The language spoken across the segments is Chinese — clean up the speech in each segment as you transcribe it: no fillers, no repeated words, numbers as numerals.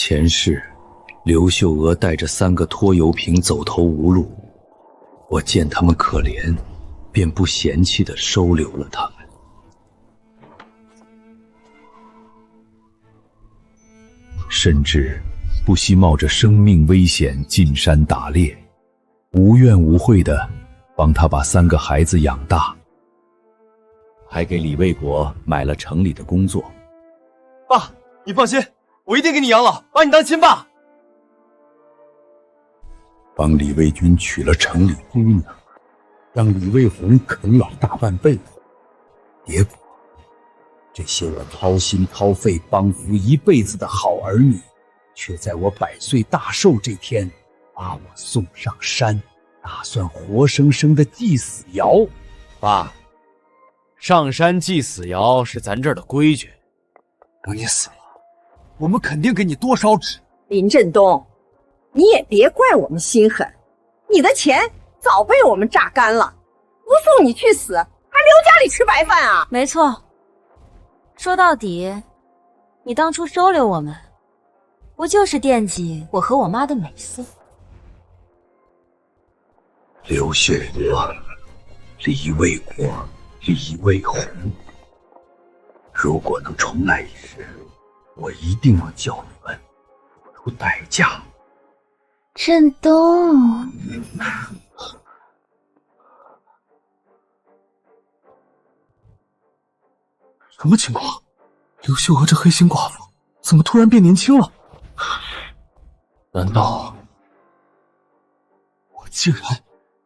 前世，刘秀娥带着3个拖油瓶走投无路，我见他们可怜，便不嫌弃地收留了他们。甚至不惜冒着生命危险进山打猎，无怨无悔地帮他把3个孩子养大，还给李卫国买了城里的工作。爸，你放心，我一定给你养老，把你当亲爸。帮李卫军娶了城里姑娘，让李卫红啃老大半辈子。结果，这些我掏心掏肺帮扶一辈子的好儿女，却在我100岁大寿这天，把我送上山，打算活生生的祭死尧。爸，上山祭死尧是咱这儿的规矩。等你死了，我们肯定给你多烧纸。林振东，你也别怪我们心狠，你的钱早被我们榨干了，不送你去死，还留家里吃白饭啊？没错，说到底，你当初收留我们，不就是惦记我和我妈的美色？刘秀娥、李卫国、李卫红，如果能重来一世，我一定要叫你们付出代价。振东，什么情况？刘秀娥这黑心寡妇怎么突然变年轻了？难道我竟然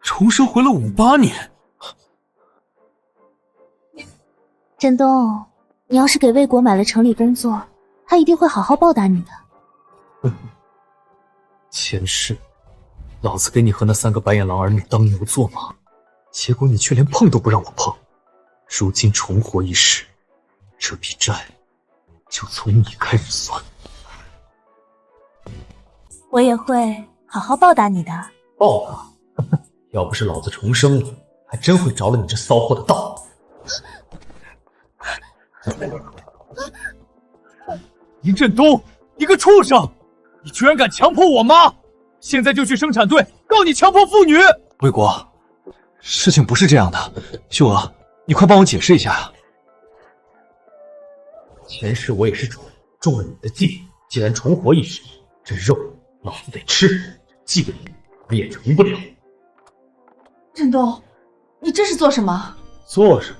重生回了58年？振东，你要是给魏国买了城里工作，他一定会好好报答你的。前世，老子给你和那3个白眼狼儿女当牛做马，结果你却连碰都不让我碰。如今重活一世，这笔债就从你开始算。我也会好好报答你的。报答？要不是老子重生了，还真会着了你这骚货的道。林振东，你个畜生！你居然敢强迫我妈！现在就去生产队告你强迫妇女！魏国，事情不是这样的，秀娥，你快帮我解释一下啊！前世我也是中了你的计，既然重活一世，这肉老子得吃，祭我也成不了。振东，你这是做什么？做什么？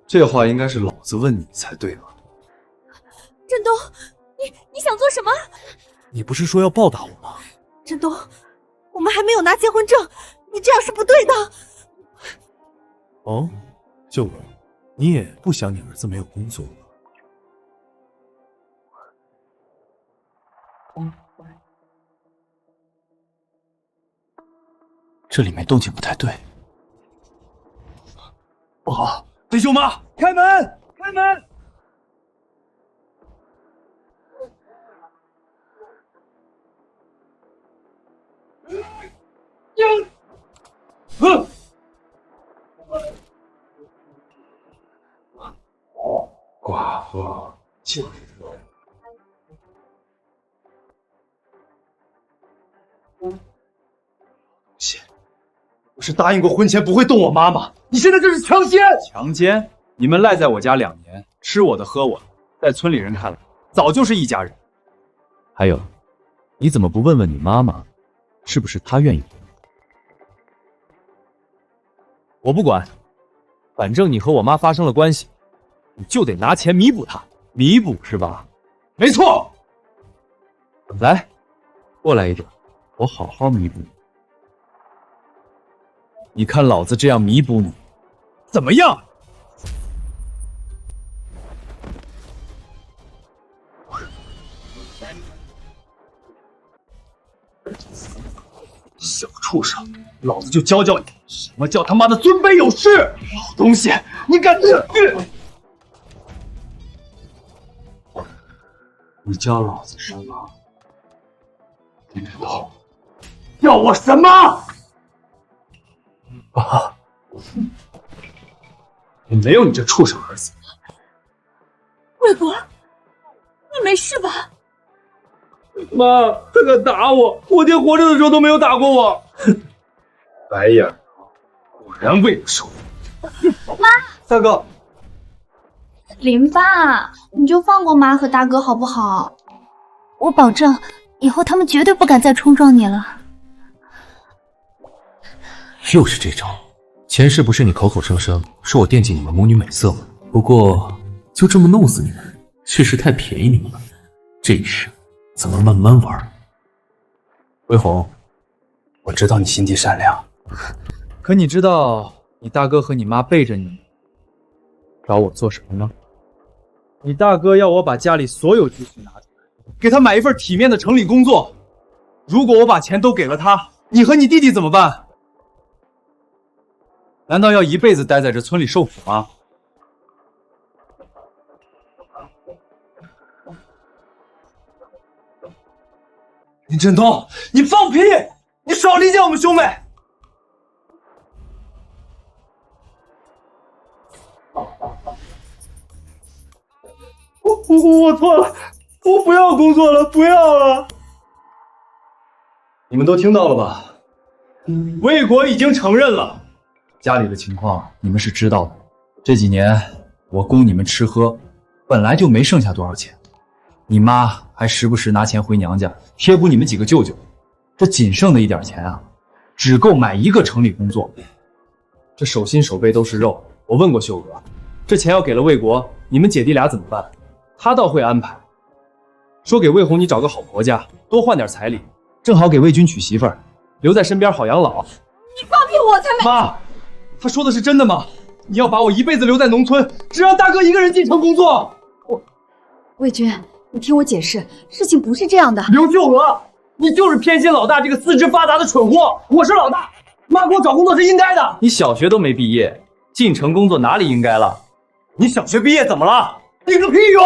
这话应该是老子问你才对吧？振东，你想做什么？你不是说要报答我吗？振东，我们还没有拿结婚证，你这样是不对的。哦，秀娥，你也不想你儿子没有工作吧？这里面动静不太对，不好！弟兄们，开门！开门！寡妇就是说，我是答应过婚前不会动我妈吗？你现在这是强奸！强奸？你们赖在我家2年，吃我的喝我的，在村里人看来，早就是一家人。还有，你怎么不问问你妈妈，是不是她愿意？我不管，反正你和我妈发生了关系，你就得拿钱弥补她。弥补是吧？没错。来，过来一点，我好好弥补你。你看老子这样弥补你，怎么样？小畜生，老子就教教你什么叫他妈的尊卑有序！好东西，你敢！你教老子什么？你知道要我什么？爸，我没有你这畜生儿子。魏国，你没事吧？妈，他敢打我！我爹活着的时候都没有打过我。白眼狼，果然为我受用。妈，三哥，林爸，你就放过妈和大哥好不好？我保证，以后他们绝对不敢再冲撞你了。又是这招。前世不是你口口声声说我惦记你们母女美色吗？不过就这么弄死你们，确实太便宜你们了。这一世咱们慢慢玩。魏红，我知道你心地善良，可你知道你大哥和你妈背着你找我做什么吗？你大哥要我把家里所有积蓄拿出来，给他买一份体面的城里工作。如果我把钱都给了他，你和你弟弟怎么办？难道要一辈子待在这村里受苦吗？林振东，你放屁！你少理解我们兄妹！我错了，我不要工作了，不要了。你们都听到了吧？魏国已经承认了。家里的情况你们是知道的，这几年我供你们吃喝，本来就没剩下多少钱，你妈还时不时拿钱回娘家贴补你们几个舅舅，这仅剩的一点钱啊，只够买一个城里工作。这手心手背都是肉，我问过秀哥，这钱要给了魏国，你们姐弟俩怎么办？他倒会安排，说给魏红你找个好婆家，多换点彩礼，正好给魏军娶媳妇儿，留在身边好养老。你放屁，我才没。妈，他说的是真的吗？你要把我一辈子留在农村，只让大哥一个人进城工作？魏军，你听我解释，事情不是这样的。刘秀娥，你就是偏心老大这个四肢发达的蠢货！我是老大，妈给我找工作是应该的。你小学都没毕业，进城工作哪里应该了？你小学毕业怎么了？顶个屁用！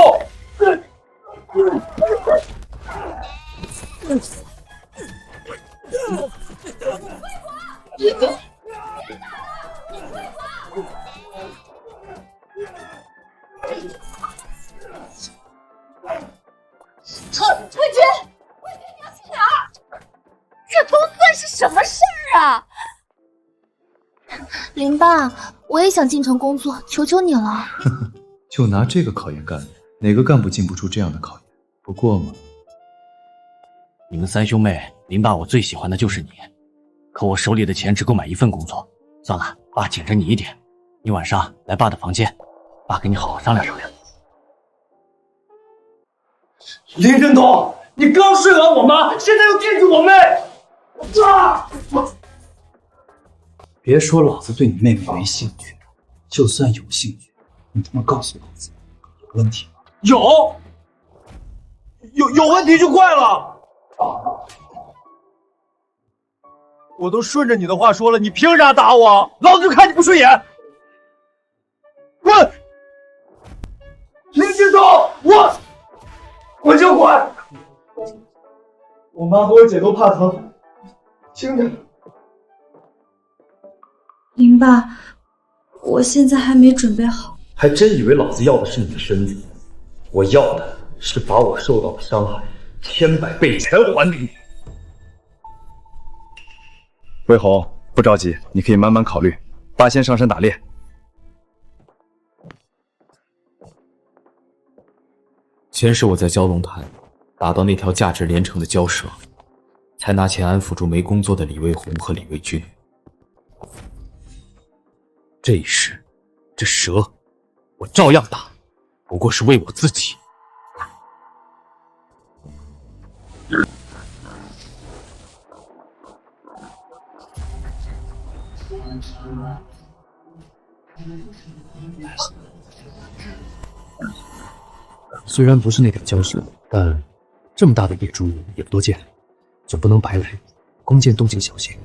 魏军，你要去哪儿？这都算是什么事儿啊？林爸，我也想进城工作，求求你了。就拿这个考验干，哪个干部经不住这样的考验？不过嘛，你们三兄妹，林爸我最喜欢的就是你，可我手里的钱只够买一份工作。算了，爸紧着你一点，你晚上来爸的房间，爸跟你好好商量商量。林振东，你刚睡完我妈，现在又惦记我妹，别说老子对你妹妹没兴趣，就算有兴趣，你他妈告诉老子有问题吗？有问题就怪了。我都顺着你的话说了，你凭啥打我？老子就看你不顺眼，滚！林振东，我就滚！我妈和我姐都怕疼，轻点。林爸，我现在还没准备好。还真以为老子要的是你的身子，我要的是把我受到的伤害千百倍全还给你。魏红，不着急，你可以慢慢考虑。爸先上山打猎。前世我在蛟龙潭打到那条价值连城的蛟蛇，才拿钱安抚住没工作的李卫红和李卫军。这一世，这蛇我照样打，不过是为我自己。虽然不是那条蛟蛇，但这么大的野猪也不多见，总不能白来，弓箭动静小心。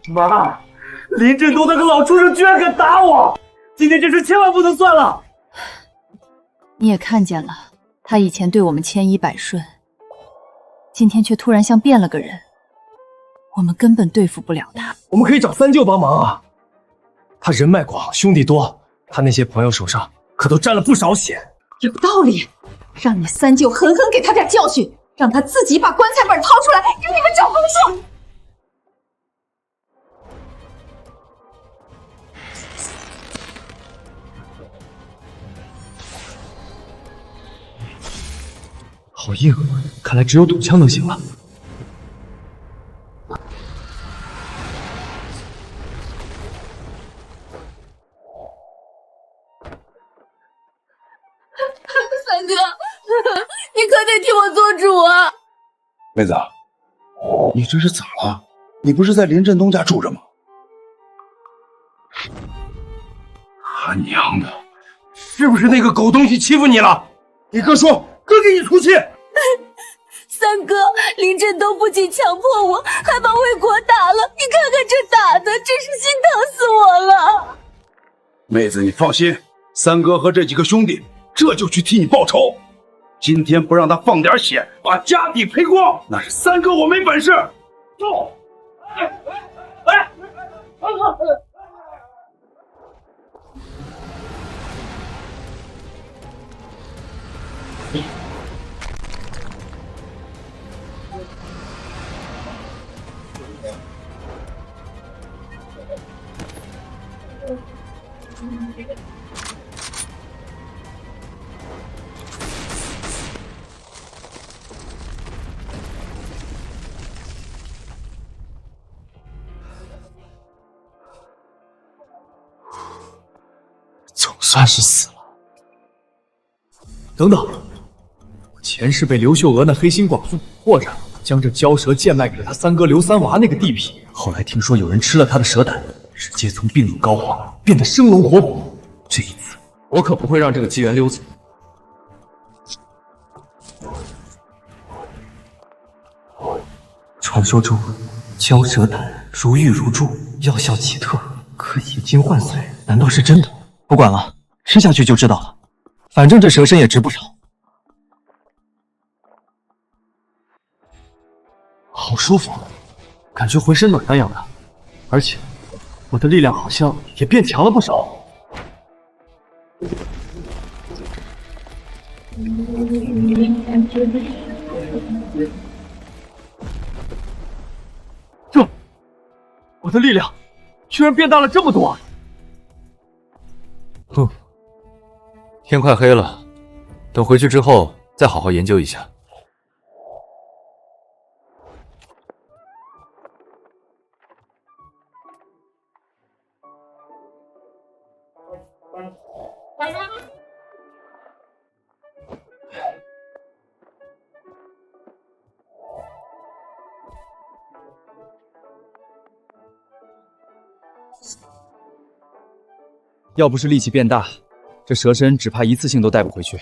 妈，林振东那个老畜生居然敢打我！今天这事千万不能算了。你也看见了，他以前对我们千依百顺，今天却突然像变了个人，我们根本对付不了他。我们可以找三舅帮忙啊，他人脉广，兄弟多，他那些朋友手上可都沾了不少血。有道理，让你三舅狠狠给他点教训，让他自己把棺材本掏出来给你们找工作。好硬，看来只有堵枪能行了。三哥，你可得替我做主啊！妹子，你这是咋了？你不是在林振东家住着吗？他娘的，是不是那个狗东西欺负你了？你哥说，哥给你出气。三哥，林振东不仅强迫我，还把魏国打了。你看看这打的，真是心疼死我了。妹子，你放心，三哥和这几个兄弟这就去替你报仇。今天不让他放点血，把家底赔光，那是三哥我没本事。走！总算是死了。等等，我前世被刘秀娥那黑心寡妇蛊惑着，将这蛟蛇贱卖给了他三哥刘三娃那个地痞。后来听说有人吃了他的蛇胆，直接从病入膏肓，变得生龙活虎。这一次，我可不会让这个机缘溜走。传说中，蛟蛇胆如玉如珠，药效奇特，可以金换髓，难道是真的？不管了，吃下去就知道了。反正这蛇身也值不少。好舒服，感觉浑身暖洋洋的，而且我的力量好像也变强了不少。我的力量居然变大了这么多！哼，天快黑了，等回去之后再好好研究一下。要不是力气变大，这蛇身只怕一次性都带不回去。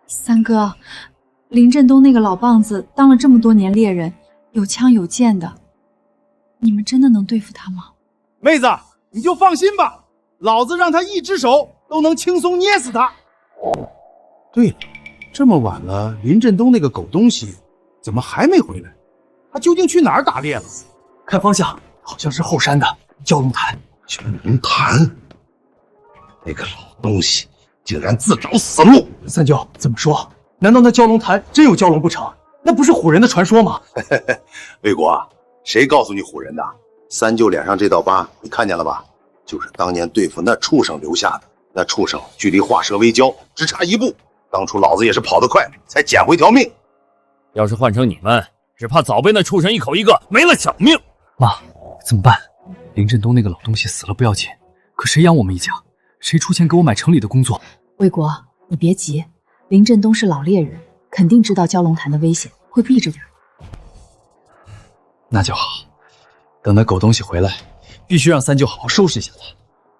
三哥，林振东那个老棒子当了这么多年猎人，有枪有剑的，你们真的能对付他吗？妹子，你就放心吧，老子让他一只手都能轻松捏死他。对了，这么晚了，林振东那个狗东西怎么还没回来？他究竟去哪儿打猎了？看方向，好像是后山的蛟龙潭。蛟龙潭，那个老东西竟然自找死路！三舅怎么说？难道那蛟龙潭真有蛟龙不成？那不是唬人的传说吗？魏国，谁告诉你唬人的？三舅脸上这道疤，你看见了吧？就是当年对付那畜生留下的。那畜生距离化蛇为蛟只差一步，当初老子也是跑得快，才捡回条命。要是换成你们，只怕早被那畜生一口一个没了小命。妈，怎么办？林振东那个老东西死了不要紧，可谁养我们一家？谁出钱给我买城里的工作？魏国，你别急，林振东是老猎人，肯定知道蛟龙潭的危险，会避着点。那就好，等那狗东西回来，必须让三舅好好收拾一下他，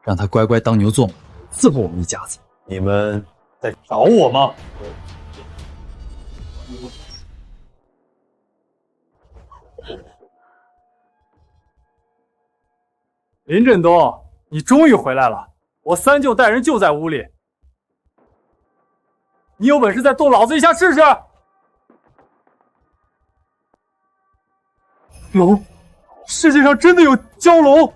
让他乖乖当牛做马，伺候我们一家子。你们在找我吗？林振东，你终于回来了！我三舅带人就在屋里，你有本事再动老子一下试试！龙，世界上真的有蛟龙！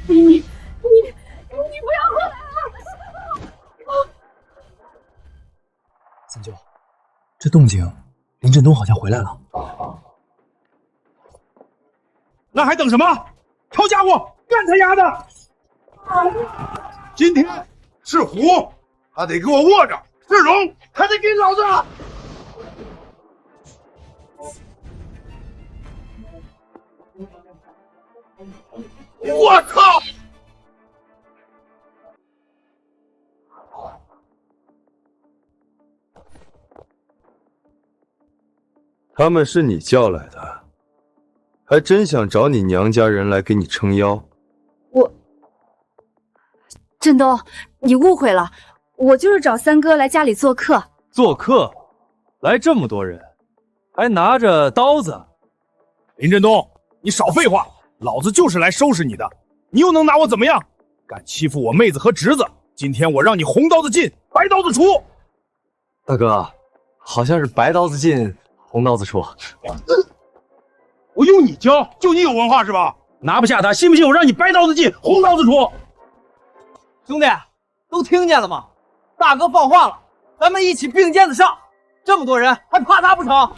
你不要回来了！三舅，这动静，林振东好像回来了。那还等什么？抄家伙，干他丫的！今天是虎，他得给我卧着；是龙，他得给老子！我操！他们是你叫来的，还真想找你娘家人来给你撑腰。振东，你误会了，我就是找三哥来家里做客。做客？来这么多人，还拿着刀子？林振东，你少废话，老子就是来收拾你的，你又能拿我怎么样？敢欺负我妹子和侄子，今天我让你红刀子进，白刀子出！大哥，好像是白刀子进，红刀子出。我用你教，就你有文化是吧？拿不下他，信不信我让你白刀子进，红刀子出？兄弟，都听见了吗？大哥放话了，咱们一起并肩子上。这么多人，还怕他不成？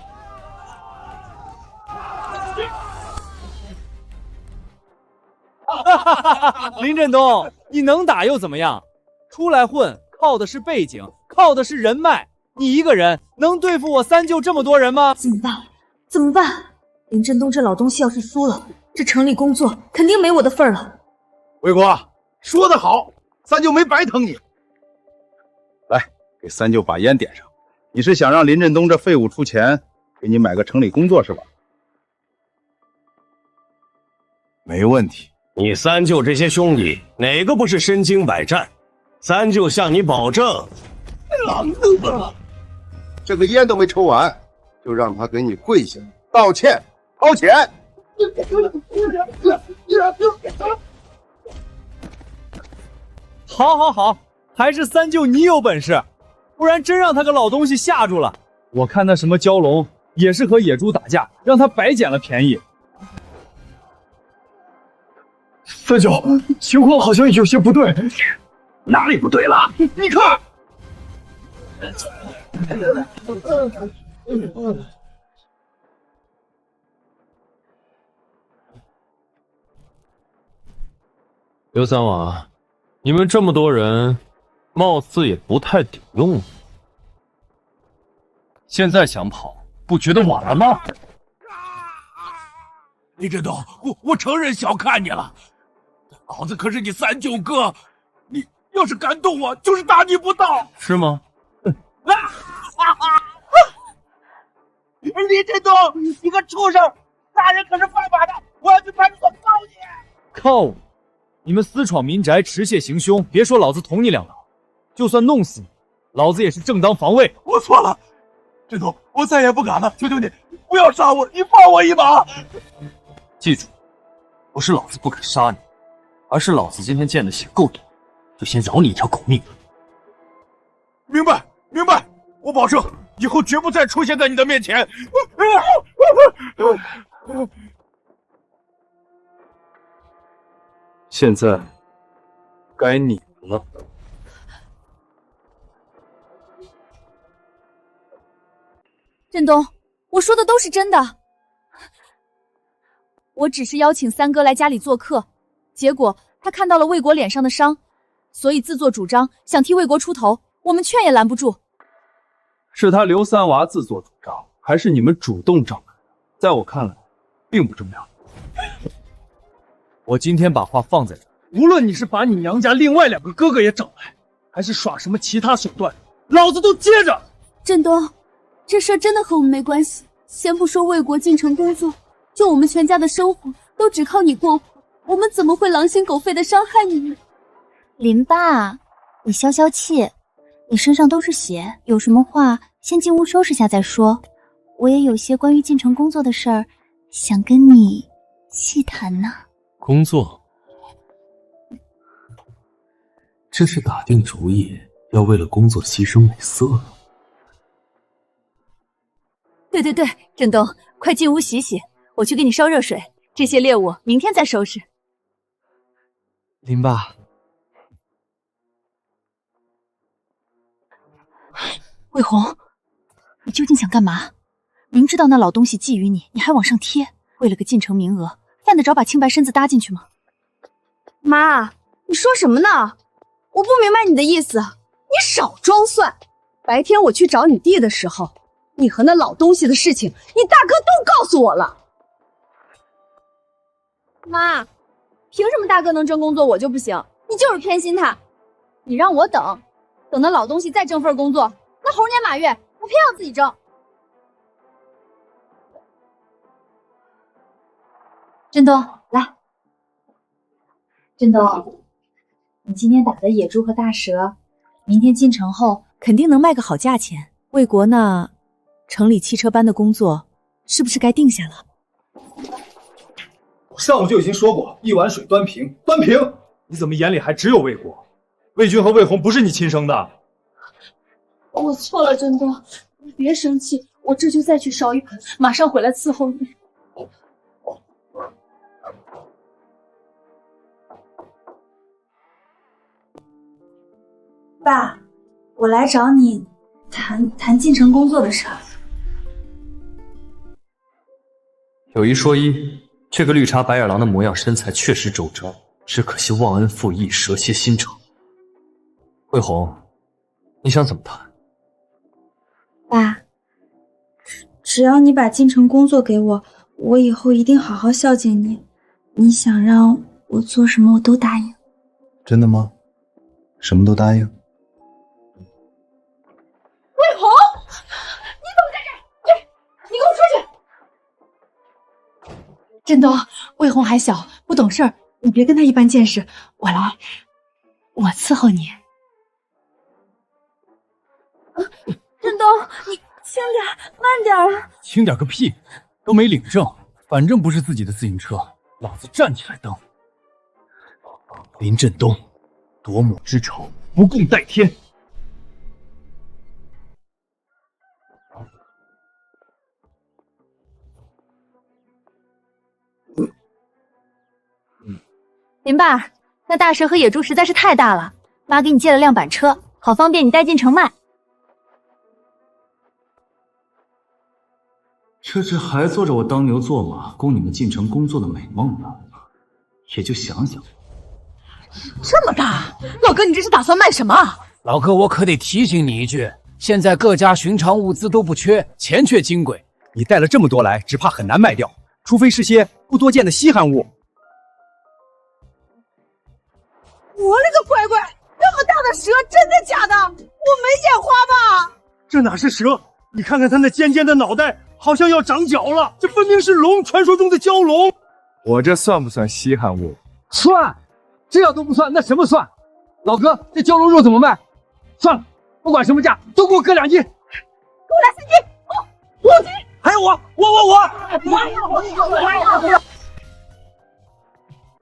林振东，你能打又怎么样？出来混靠的是背景，靠的是人脉。你一个人能对付我三舅这么多人吗？怎么办？怎么办？林振东这老东西要是输了，这城里工作肯定没我的份儿了。魏国说得好，三舅没白疼你。来，给三舅把烟点上。你是想让林振东这废物出钱给你买个城里工作是吧？没问题。你三舅这些兄弟哪个不是身经百战？三舅向你保证。这个烟都没抽完，就让他给你跪下道歉掏钱。好，好，好，还是三舅你有本事，不然真让他个老东西吓住了。我看那什么蛟龙也是和野猪打架，让他白捡了便宜。三舅，情况好像有些不对。哪里不对了？你看。刘三娃，你们这么多人，貌似也不太顶用。现在想跑，不觉得晚了吗？林振东，我承认小看你了，老子可是你三舅哥，你要是敢动我，就是大逆不道。是吗？林振东，你个畜生，杀人可是犯法的，我要去派出所告你。靠我！你们私闯民宅，持械行凶，别说老子捅你两刀，就算弄死你，老子也是正当防卫。我错了，振东，我再也不敢了，求求你，不要杀我，你放我一马。记住，不是老子不肯杀你，而是老子今天见的血够多，就先饶你一条狗命。明白，明白，我保证以后绝不再出现在你的面前。现在该你们了。振东，我说的都是真的。我只是邀请三哥来家里做客，结果他看到了魏国脸上的伤，所以自作主张想替魏国出头，我们劝也拦不住。是他刘三娃自作主张，还是你们主动找来的？在我看来，并不重要。我今天把话放在这儿，无论你是把你娘家另外2个哥哥也找来，还是耍什么其他手段，老子都接着。振东，这事真的和我们没关系。先不说魏国进城工作，就我们全家的生活都只靠你过活，我们怎么会狼心狗肺的伤害你呢？林爸，你消消气，你身上都是血，有什么话先进屋收拾下再说。我也有些关于进城工作的事儿，想跟你细谈呢。工作？这是打定主意要为了工作牺牲美色？对，振东，快进屋洗洗，我去给你烧热水。这些猎物明天再收拾。林爸，魏红，你究竟想干嘛？明知道那老东西觊觎你，你还往上贴，为了个进城名额，犯得着把清白身子搭进去吗？妈，你说什么呢？我不明白你的意思，你少装蒜。白天我去找你弟的时候，你和那老东西的事情，你大哥都告诉我了。妈，凭什么大哥能挣工作我就不行？你就是偏心他。你让我等那老东西再挣份工作，那猴年马月我偏要自己挣。振东，来。振东，你今天打的野猪和大蛇，明天进城后肯定能卖个好价钱。魏国那城里汽车班的工作是不是该定下了？我上午就已经说过，一碗水端平，端平。你怎么眼里还只有魏国？魏军和魏红不是你亲生的。我错了，振东，你别生气，我这就再去烧一盆，马上回来伺候你。爸，我来找你谈进城工作的事儿。有一说一，这个绿茶白眼狼的模样，身材确实周正，只可惜忘恩负义，蛇蝎心肠。魏红，你想怎么谈？爸，只要你把进城工作给我，我以后一定好好孝敬你。你想让我做什么，我都答应。真的吗？什么都答应？魏红，你怎么在这儿？你给我出去！振东，魏红还小，不懂事儿，你别跟他一般见识。我来，我伺候你。振东，你轻点，慢点啊！轻点个屁，都没领证，反正不是自己的自行车，老子站起来蹬。林振东，夺母之仇，不共戴天。林爸，那大蛇和野猪实在是太大了，妈给你借了辆板车，好方便你带进城卖。这还做着我当牛做马，供你们进城工作的美梦呢，也就想想。这么大，老哥，你这是打算卖什么？老哥，我可得提醒你一句，现在各家寻常物资都不缺，钱缺金贵，你带了这么多来，只怕很难卖掉，除非是些不多见的稀罕物。我勒个乖乖，这么大的蛇，真的假的？我没眼花吧？这哪是蛇？你看看它那尖尖的脑袋，好像要长角了。这分明是龙，传说中的蛟龙。我这算不算稀罕物？算，这要都不算，那什么算？老哥，这蛟龙肉怎么卖？算了，不管什么价，都给我搁2斤。给我来3斤，5斤，还有我。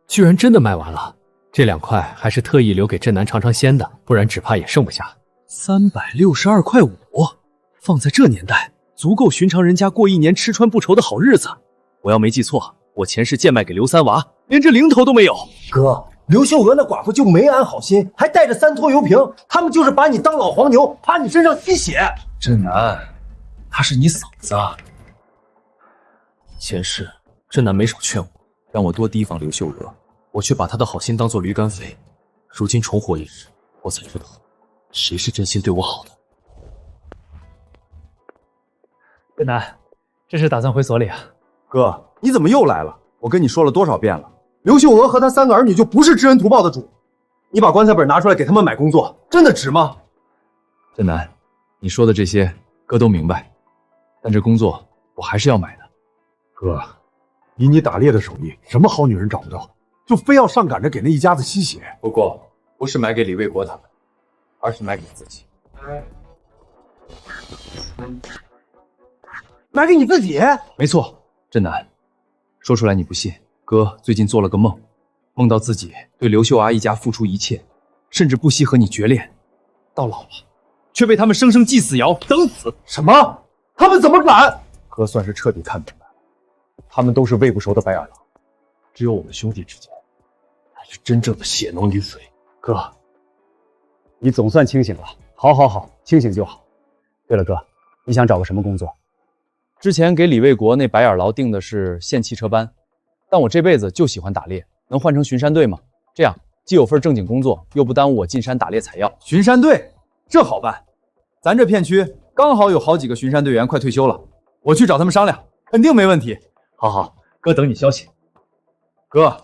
居然真的卖完了，这2块还是特意留给镇南尝尝鲜的，不然只怕也剩不下。362.5块5，放在这年代，足够寻常人家过1年吃穿不愁的好日子。我要没记错，我前世贱卖给刘三娃，连这零头都没有。哥，刘秀娥那寡妇就没安好心，还带着3拖油瓶，他们就是把你当老黄牛，趴你身上吸血。镇南，她是你嫂子，前世真南没少劝我，让我多提防刘秀娥，我却把她的好心当作驴肝肺。如今重活一世，我才知道谁是真心对我好的。真南，这是打算回所里啊？哥，你怎么又来了？我跟你说了多少遍了，刘秀娥和她3个儿女就不是知恩图报的主。你把棺材本拿出来给他们买工作，真的值吗？真南，你说的这些哥都明白，但这工作我还是要买的。哥，以你打猎的手艺，什么好女人找不到，就非要上赶着给那一家子吸血。不过不是买给李卫国他们，而是买给自己。买给你自己？没错，真南，说出来你不信，哥最近做了个梦，梦到自己对刘秀阿一家付出一切，甚至不惜和你决裂，到老了却被他们生生祭死窑等死。什么？他们怎么敢？哥算是彻底看明白了，他们都是喂不熟的白眼狼，只有我们兄弟之间才是真正的血浓于水。哥，你总算清醒了。好，清醒就好。对了，哥，你想找个什么工作？之前给李卫国那白眼牢定的是县汽车班，但我这辈子就喜欢打猎，能换成巡山队吗？这样既有份正经工作，又不耽误我进山打猎采药。巡山队这好办，咱这片区刚好有好几个巡山队员快退休了，我去找他们商量，肯定没问题。好，哥等你消息。哥，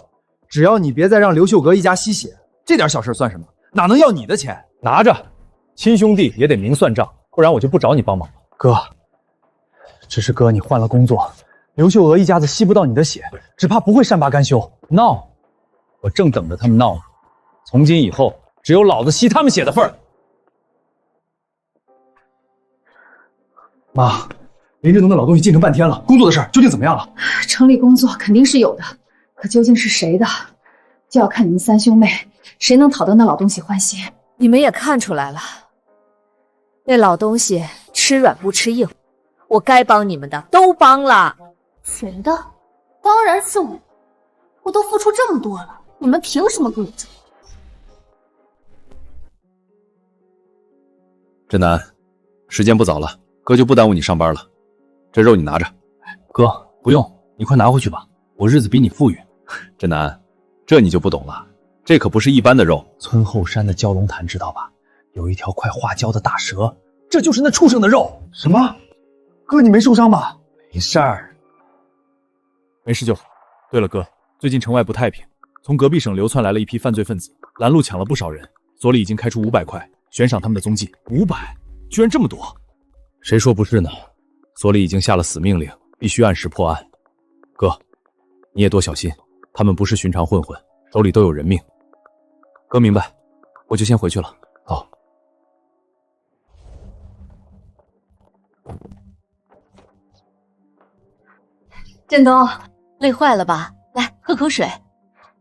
只要你别再让刘秀阁一家吸血，这点小事算什么？哪能要你的钱？拿着，亲兄弟也得明算账，不然我就不找你帮忙了。哥，只是哥你换了工作，刘秀娥一家子吸不到你的血，只怕不会善罢甘休。闹，我正等着他们闹呢。从今以后，只有老子吸他们血的份儿。妈，林振东的老东西进城半天了，工作的事儿究竟怎么样了？城里工作肯定是有的，可究竟是谁的，就要看你们3兄妹谁能讨得那老东西欢心。你们也看出来了，那老东西吃软不吃硬，我该帮你们的都帮了。谁的？当然是我，我都付出这么多了，你们凭什么跟我争？振南，时间不早了，哥就不耽误你上班了。这肉你拿着。哥，不用，你快拿回去吧，我日子比你富裕。振南，这你就不懂了，这可不是一般的肉。村后山的蛟龙潭知道吧？有一条快化焦的大蛇，这就是那畜生的肉。什么？哥，你没受伤吧？没事儿，没事就好。对了，哥，最近城外不太平，从隔壁省流窜来了一批犯罪分子，拦路抢了不少人，所里已经开出500块悬赏他们的踪迹。500，居然这么多！谁说不是呢？所里已经下了死命令，必须按时破案。哥，你也多小心，他们不是寻常混混，手里都有人命。哥明白，我就先回去了。好。振东，累坏了吧？来，喝口水。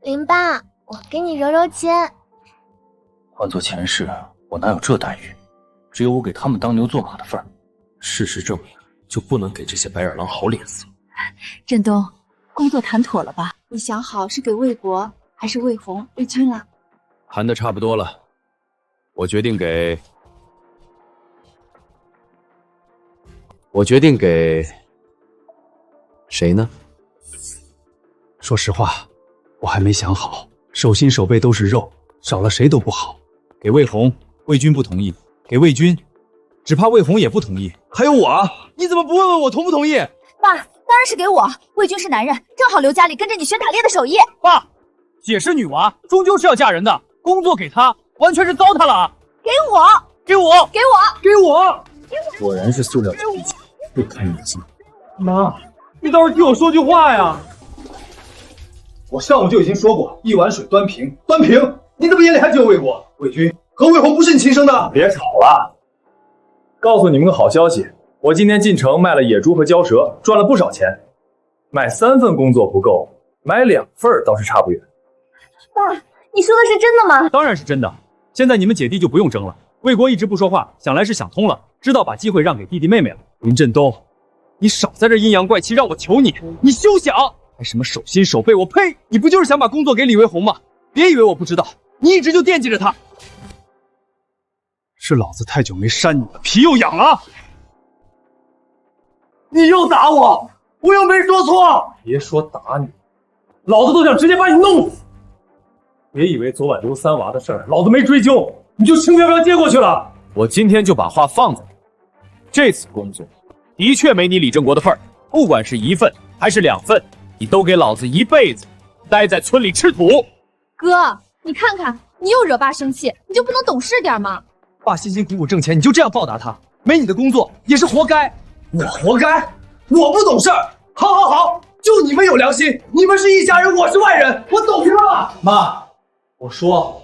林爸，我给你揉揉肩。换做前世，我哪有这待遇？只有我给他们当牛做马的份儿。事实证明，就不能给这些白眼狼好脸色。振东，工作谈妥了吧？你想好是给魏国还是魏红、魏军了？谈的差不多了，我决定给谁呢？说实话，我还没想好，手心手背都是肉，少了谁都不好。给魏红，魏军不同意；给魏军，只怕魏红也不同意。还有我啊，你怎么不问问我同不同意？爸，当然是给我。魏军是男人，正好留家里跟着你学打猎的手艺。爸，姐是女娃，终究是要嫁人的，工作给她，完全是糟蹋了啊！给我，给我，给我，给我！果然是塑料皮筋，不堪一击。妈，你倒是替我说句话呀！我上午就已经说过，一碗水端平，端平。你怎么眼里还只有魏国、魏军和魏红不是你亲生的？别吵了，告诉你们个好消息，我今天进城卖了野猪和蛟蛇，赚了不少钱。买3份工作不够，买2份倒是差不远。爸，你说的是真的吗？当然是真的。现在你们姐弟就不用争了。魏国一直不说话，想来是想通了，知道把机会让给弟弟妹妹了。林振东，你少在这阴阳怪气，让我求你，你休想！还什么手心手背，我呸！你不就是想把工作给李卫红吗？别以为我不知道，你一直就惦记着他。是老子太久没扇你了，皮又痒了。你又打我！我又没说错。别说打你，老子都想直接把你弄死。别以为昨晚刘三娃的事儿，老子没追究，你就轻飘飘接过去了。我今天就把话放在这次工作的确没你李正国的份儿，不管是1份还是2份，你都给老子一辈子待在村里吃土。哥，你看看，你又惹爸生气，你就不能懂事点吗？爸辛辛苦苦挣钱，你就这样报答他？没你的工作也是活该。我活该？我不懂事儿。好，就你们有良心，你们是一家人，我是外人，我走平了。妈，我说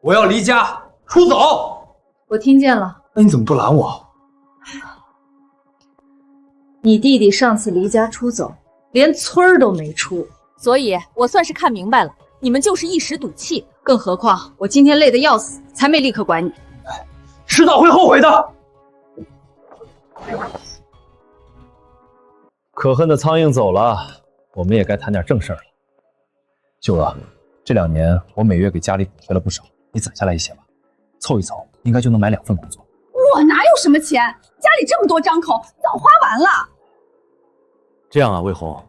我要离家出走。我听见了。那你怎么不拦我？你弟弟上次离家出走，连村儿都没出，所以我算是看明白了，你们就是一时赌气。更何况我今天累得要死，才没立刻管你。迟早会后悔的。可恨的苍蝇走了，我们也该谈点正事儿了。秀娥，这2年我每月给家里补贴了不少，你攒下来一些吧，凑一凑，应该就能买2份工作。我哪有什么钱？家里这么多张口，早花完了。这样啊，魏红，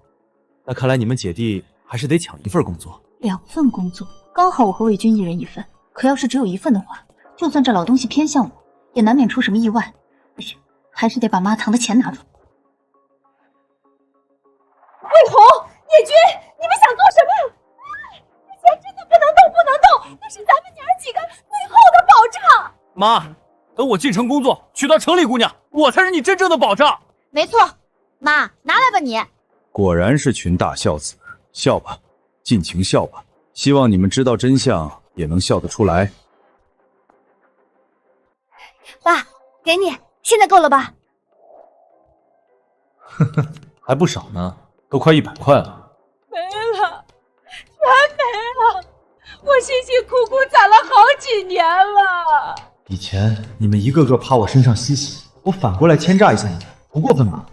那看来你们姐弟还是得抢1份工作。2份工作，刚好我和魏军一人1份。可要是只有1份的话，就算这老东西偏向我，也难免出什么意外。不行，还是得把妈藏的钱拿出来。魏红、叶军，你们想做什么？钱真的不能动，那是咱们娘儿几个最后的保障。妈，等我进城工作，娶到城里姑娘，我才是你真正的保障。没错，妈，拿来吧你。果然是群大孝子，笑吧，尽情笑吧。希望你们知道真相，也能笑得出来。爸，给你，现在够了吧？还不少呢，都快100块了。没了，全没了！我辛辛苦苦攒了好几年了。以前你们一个个趴我身上嬉戏，我反过来牵诈一下你们，不过分吧？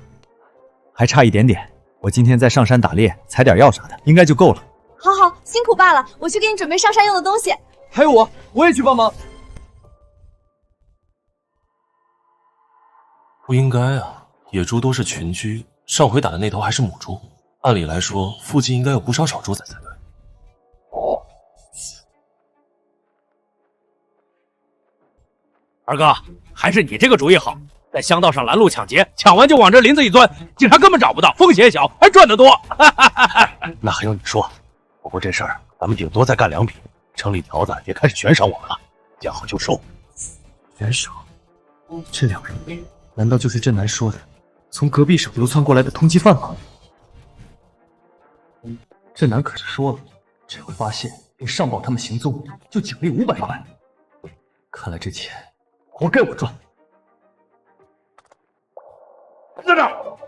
还差一点点，我今天在上山打猎，采点药啥的，应该就够了。好，辛苦爸了，我去给你准备上山用的东西。还有我也去帮忙。不应该啊，野猪都是群居，上回打的那头还是母猪，按理来说附近应该有不少小猪仔才对。二哥，还是你这个主意好，在乡道上拦路抢劫，抢完就往这林子一钻，警察根本找不到，风险小，还赚得多。那还用你说？不过这事儿咱们顶多再干2笔，城里条子也开始悬赏我们了，见好就收。悬赏？这2人难道就是镇南说的从隔壁省流窜过来的通缉犯吗？镇南可是说了，只要发现并上报他们行踪，就奖励500万。看来这钱活该我赚。在这儿！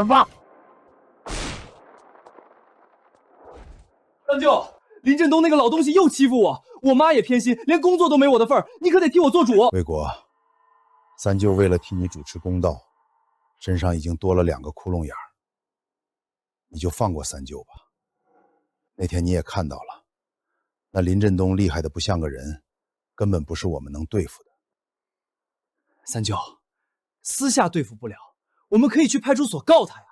放！三舅，林振东那个老东西又欺负我，我妈也偏心，连工作都没我的份儿，你可得替我做主。魏国，三舅为了替你主持公道，身上已经多了2个窟窿眼儿，你就放过三舅吧。那天你也看到了，那林振东厉害的不像个人，根本不是我们能对付的。三舅，私下对付不了，我们可以去派出所告他呀，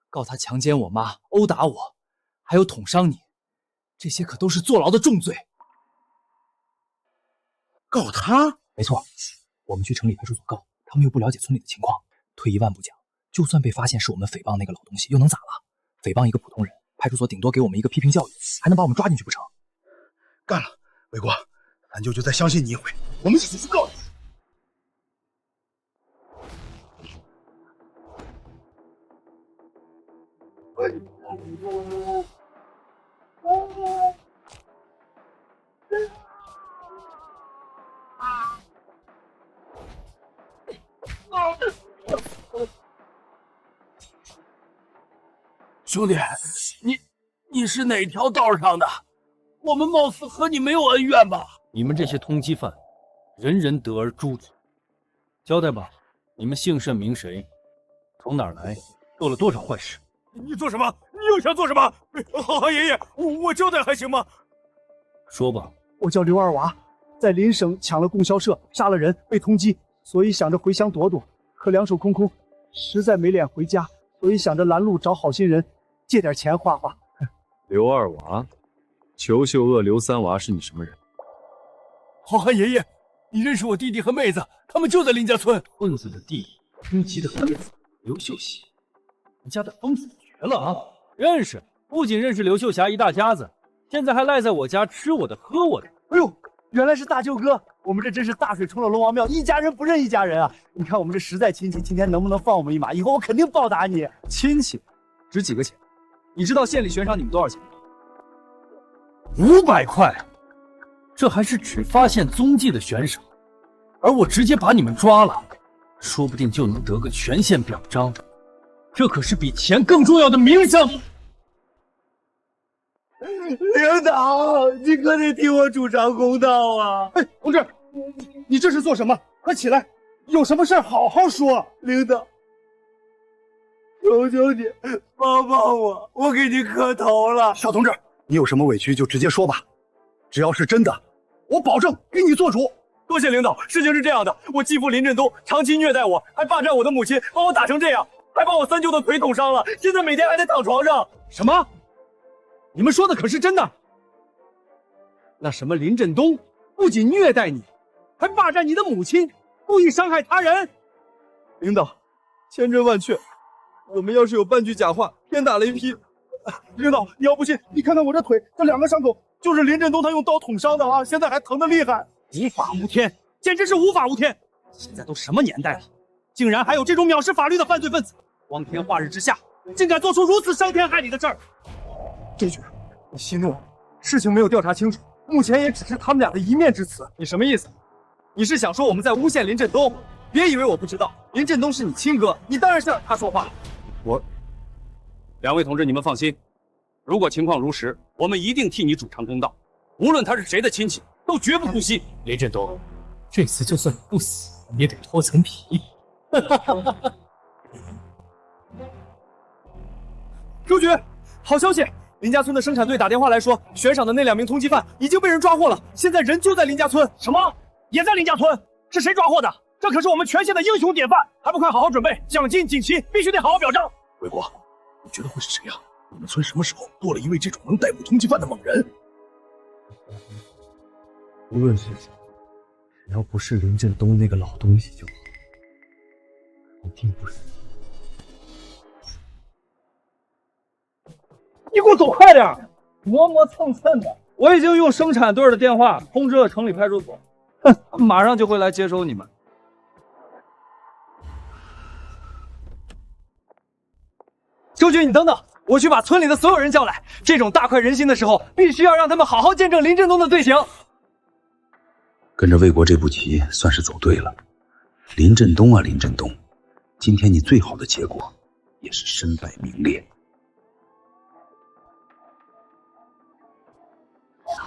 告他强奸我妈、殴打我，还有捅伤你，这些可都是坐牢的重罪。告他？没错，我们去城里派出所告，他们又不了解村里的情况。退一万步讲，就算被发现是我们诽谤那个老东西，又能咋了？诽谤一个普通人，派出所顶多给我们一个批评教育，还能把我们抓进去不成？干了，魏国，三舅就再相信你一回，我们一起去告你。兄弟，你是哪条道上的？我们貌似和你没有恩怨吧？你们这些通缉犯，人人得而诛之。交代吧，你们姓甚名谁？从哪儿来？做了多少坏事？你做什么？你又想做什么？好汉爷爷，我交代还行吗？说吧。我叫刘二娃，在邻省抢了供销社，杀了人，被通缉，所以想着回乡躲躲，可两手空空，实在没脸回家，所以想着拦路找好心人借点钱花花。刘二娃，裘秀娥、刘三娃是你什么人？好汉爷爷，你认识我弟弟和妹子，他们就在林家村。混子的弟，通缉的儿子刘秀喜，你家的风水绝了啊！认识，不仅认识刘秀霞一大家子，现在还赖在我家吃我的喝我的。哎呦，原来是大舅哥，我们这真是大水冲了龙王庙，一家人不认一家人啊！你看我们这实在亲戚，今天能不能放我们一马？以后我肯定报答你。亲戚值几个钱？你知道县里悬赏你们多少钱吗？500块，这还是只发现踪迹的悬赏，而我直接把你们抓了，说不定就能得个全县表彰，这可是比钱更重要的名声。领导，你可得替我主张公道啊！哎，同志，你这是做什么？快起来，有什么事好好说。领导，求求你帮帮我，我给你磕头了。小同志，你有什么委屈就直接说吧，只要是真的，我保证给你做主。多谢领导。事情是这样的，我继父林振东长期虐待我，还霸占我的母亲，把我打成这样，还把我三舅的腿捅伤了，现在每天还得躺床上。什么？你们说的可是真的？那什么林振东不仅虐待你，还霸占你的母亲，故意伤害他人。领导，千真万确，我们要是有半句假话，天打雷劈。领导，你要不信，你看看我这腿，这2个伤口就是林振东他用刀捅伤的啊，现在还疼得厉害。无法无天，简直是无法无天！现在都什么年代了，竟然还有这种藐视法律的犯罪分子，光天化日之下，竟敢做出如此伤天害理的事儿！这句你息怒了，事情没有调查清楚，目前也只是他们俩的一面之词。你什么意思？你是想说我们在诬陷林振东？别以为我不知道，林振东是你亲哥，你当然向他说话。两位同志，你们放心，如果情况如实，我们一定替你主张公道，无论他是谁的亲戚，都绝不姑息。林振东，这次就算你不死，也得脱层皮。周局，好消息！林家村的生产队打电话来说，悬赏的那2名通缉犯已经被人抓获了，现在人就在林家村。什么？也在林家村？是谁抓获的？这可是我们全县的英雄典范，还不快好好准备，奖金锦旗必须得好好表彰。卫国，你觉得会是谁啊？我们村什么时候多了一位这种能逮捕通缉犯的猛人？无论是谁，只要不是林振东那个老东西就好，一定不是。你给我走快点，磨磨蹭蹭的！我已经用生产队的电话通知了城里派出所，哼，马上就会来接收你们。周局，你等等，我去把村里的所有人叫来。这种大快人心的时候，必须要让他们好好见证林振东的罪行。跟着魏国这步棋算是走对了。林振东啊，林振东，今天你最好的结果也是身败名裂。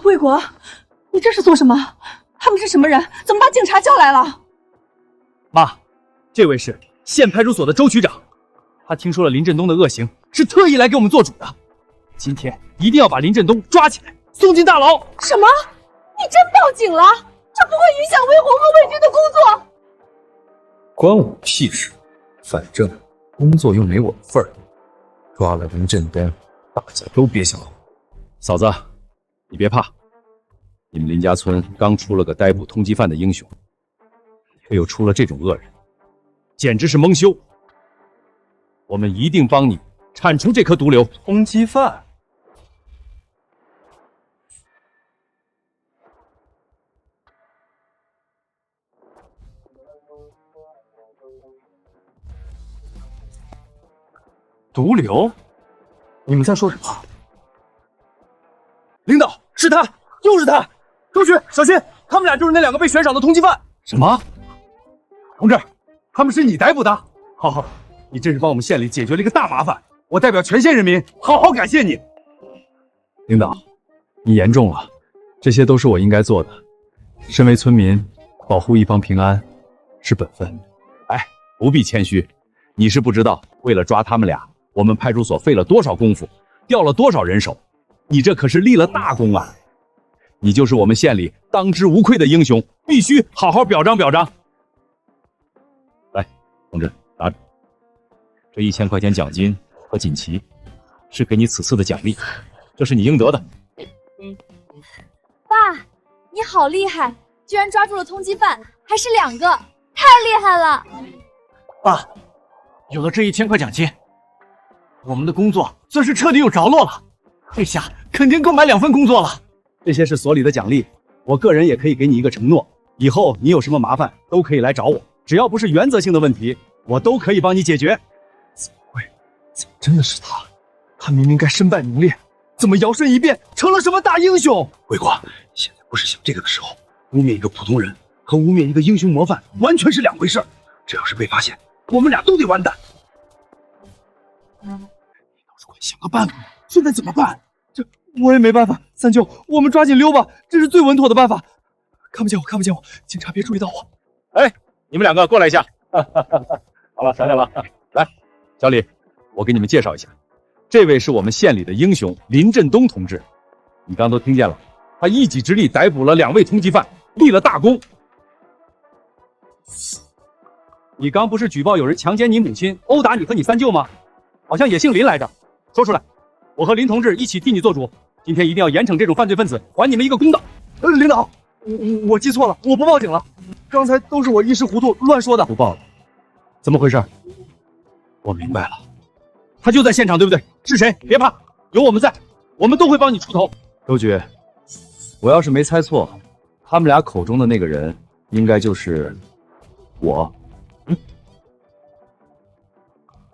魏国，你这是做什么？他们是什么人？怎么把警察叫来了？妈，这位是县派出所的周局长，他听说了林振东的恶行，是特意来给我们做主的。今天一定要把林振东抓起来，送进大牢。什么？你真报警了？这不会影响魏红和魏军的工作？关我屁事！反正工作又没我份儿。抓了林振东，大家都别想活。嫂子，你别怕，你们林家村刚出了个逮捕通缉犯的英雄，却又出了这种恶人，简直是蒙羞。我们一定帮你铲除这颗毒瘤。通缉犯？毒瘤？你们在说什么？领导，是他，就是他！周局，小心，他们俩就是那2个被悬赏的通缉犯。什么？同志，他们是你逮捕的？好，你真是帮我们县里解决了一个大麻烦，我代表全县人民好好感谢你。领导，你言重了，这些都是我应该做的。身为村民，保护一方平安，是本分。哎，不必谦虚，你是不知道，为了抓他们俩，我们派出所费了多少功夫，调了多少人手，你这可是立了大功啊！你就是我们县里当之无愧的英雄，必须好好表彰表彰。来，同志，拿着，这1000块钱奖金和锦旗，是给你此次的奖励，这是你应得的。爸，你好厉害，居然抓住了通缉犯，还是2个，太厉害了！爸，有了这1000块奖金，我们的工作算是彻底有着落了，这下肯定够买2份工作了。这些是所里的奖励，我个人也可以给你一个承诺，以后你有什么麻烦都可以来找我，只要不是原则性的问题，我都可以帮你解决。怎么会？怎么真的是他？他明明该身败名裂，怎么摇身一变成了什么大英雄？魏国，现在不是想这个的时候。污蔑一个普通人和污蔑一个英雄模范完全是2回事，这要是被发现，我们俩都得完蛋。你倒是快想个办法，现在怎么办？我也没办法，三舅，我们抓紧溜吧，这是最稳妥的办法。看不见我，看不见我，警察别注意到我。哎，你们2个过来一下。好了，想想了。来，小李，我给你们介绍一下，这位是我们县里的英雄林振东同志。你刚都听见了，他一己之力逮捕了2位通缉犯，立了大功。你刚不是举报有人强奸你母亲、殴打你和你三舅吗？好像也姓林来着，说出来，我和林同志一起替你做主。今天一定要严惩这种犯罪分子，还你们一个公道。领导，我记错了，我不报警了。刚才都是我一时糊涂乱说的。不报了？怎么回事？我明白了，他就在现场，对不对？是谁？别怕，有我们在，我们都会帮你出头。周局，我要是没猜错，他们俩口中的那个人，应该就是我。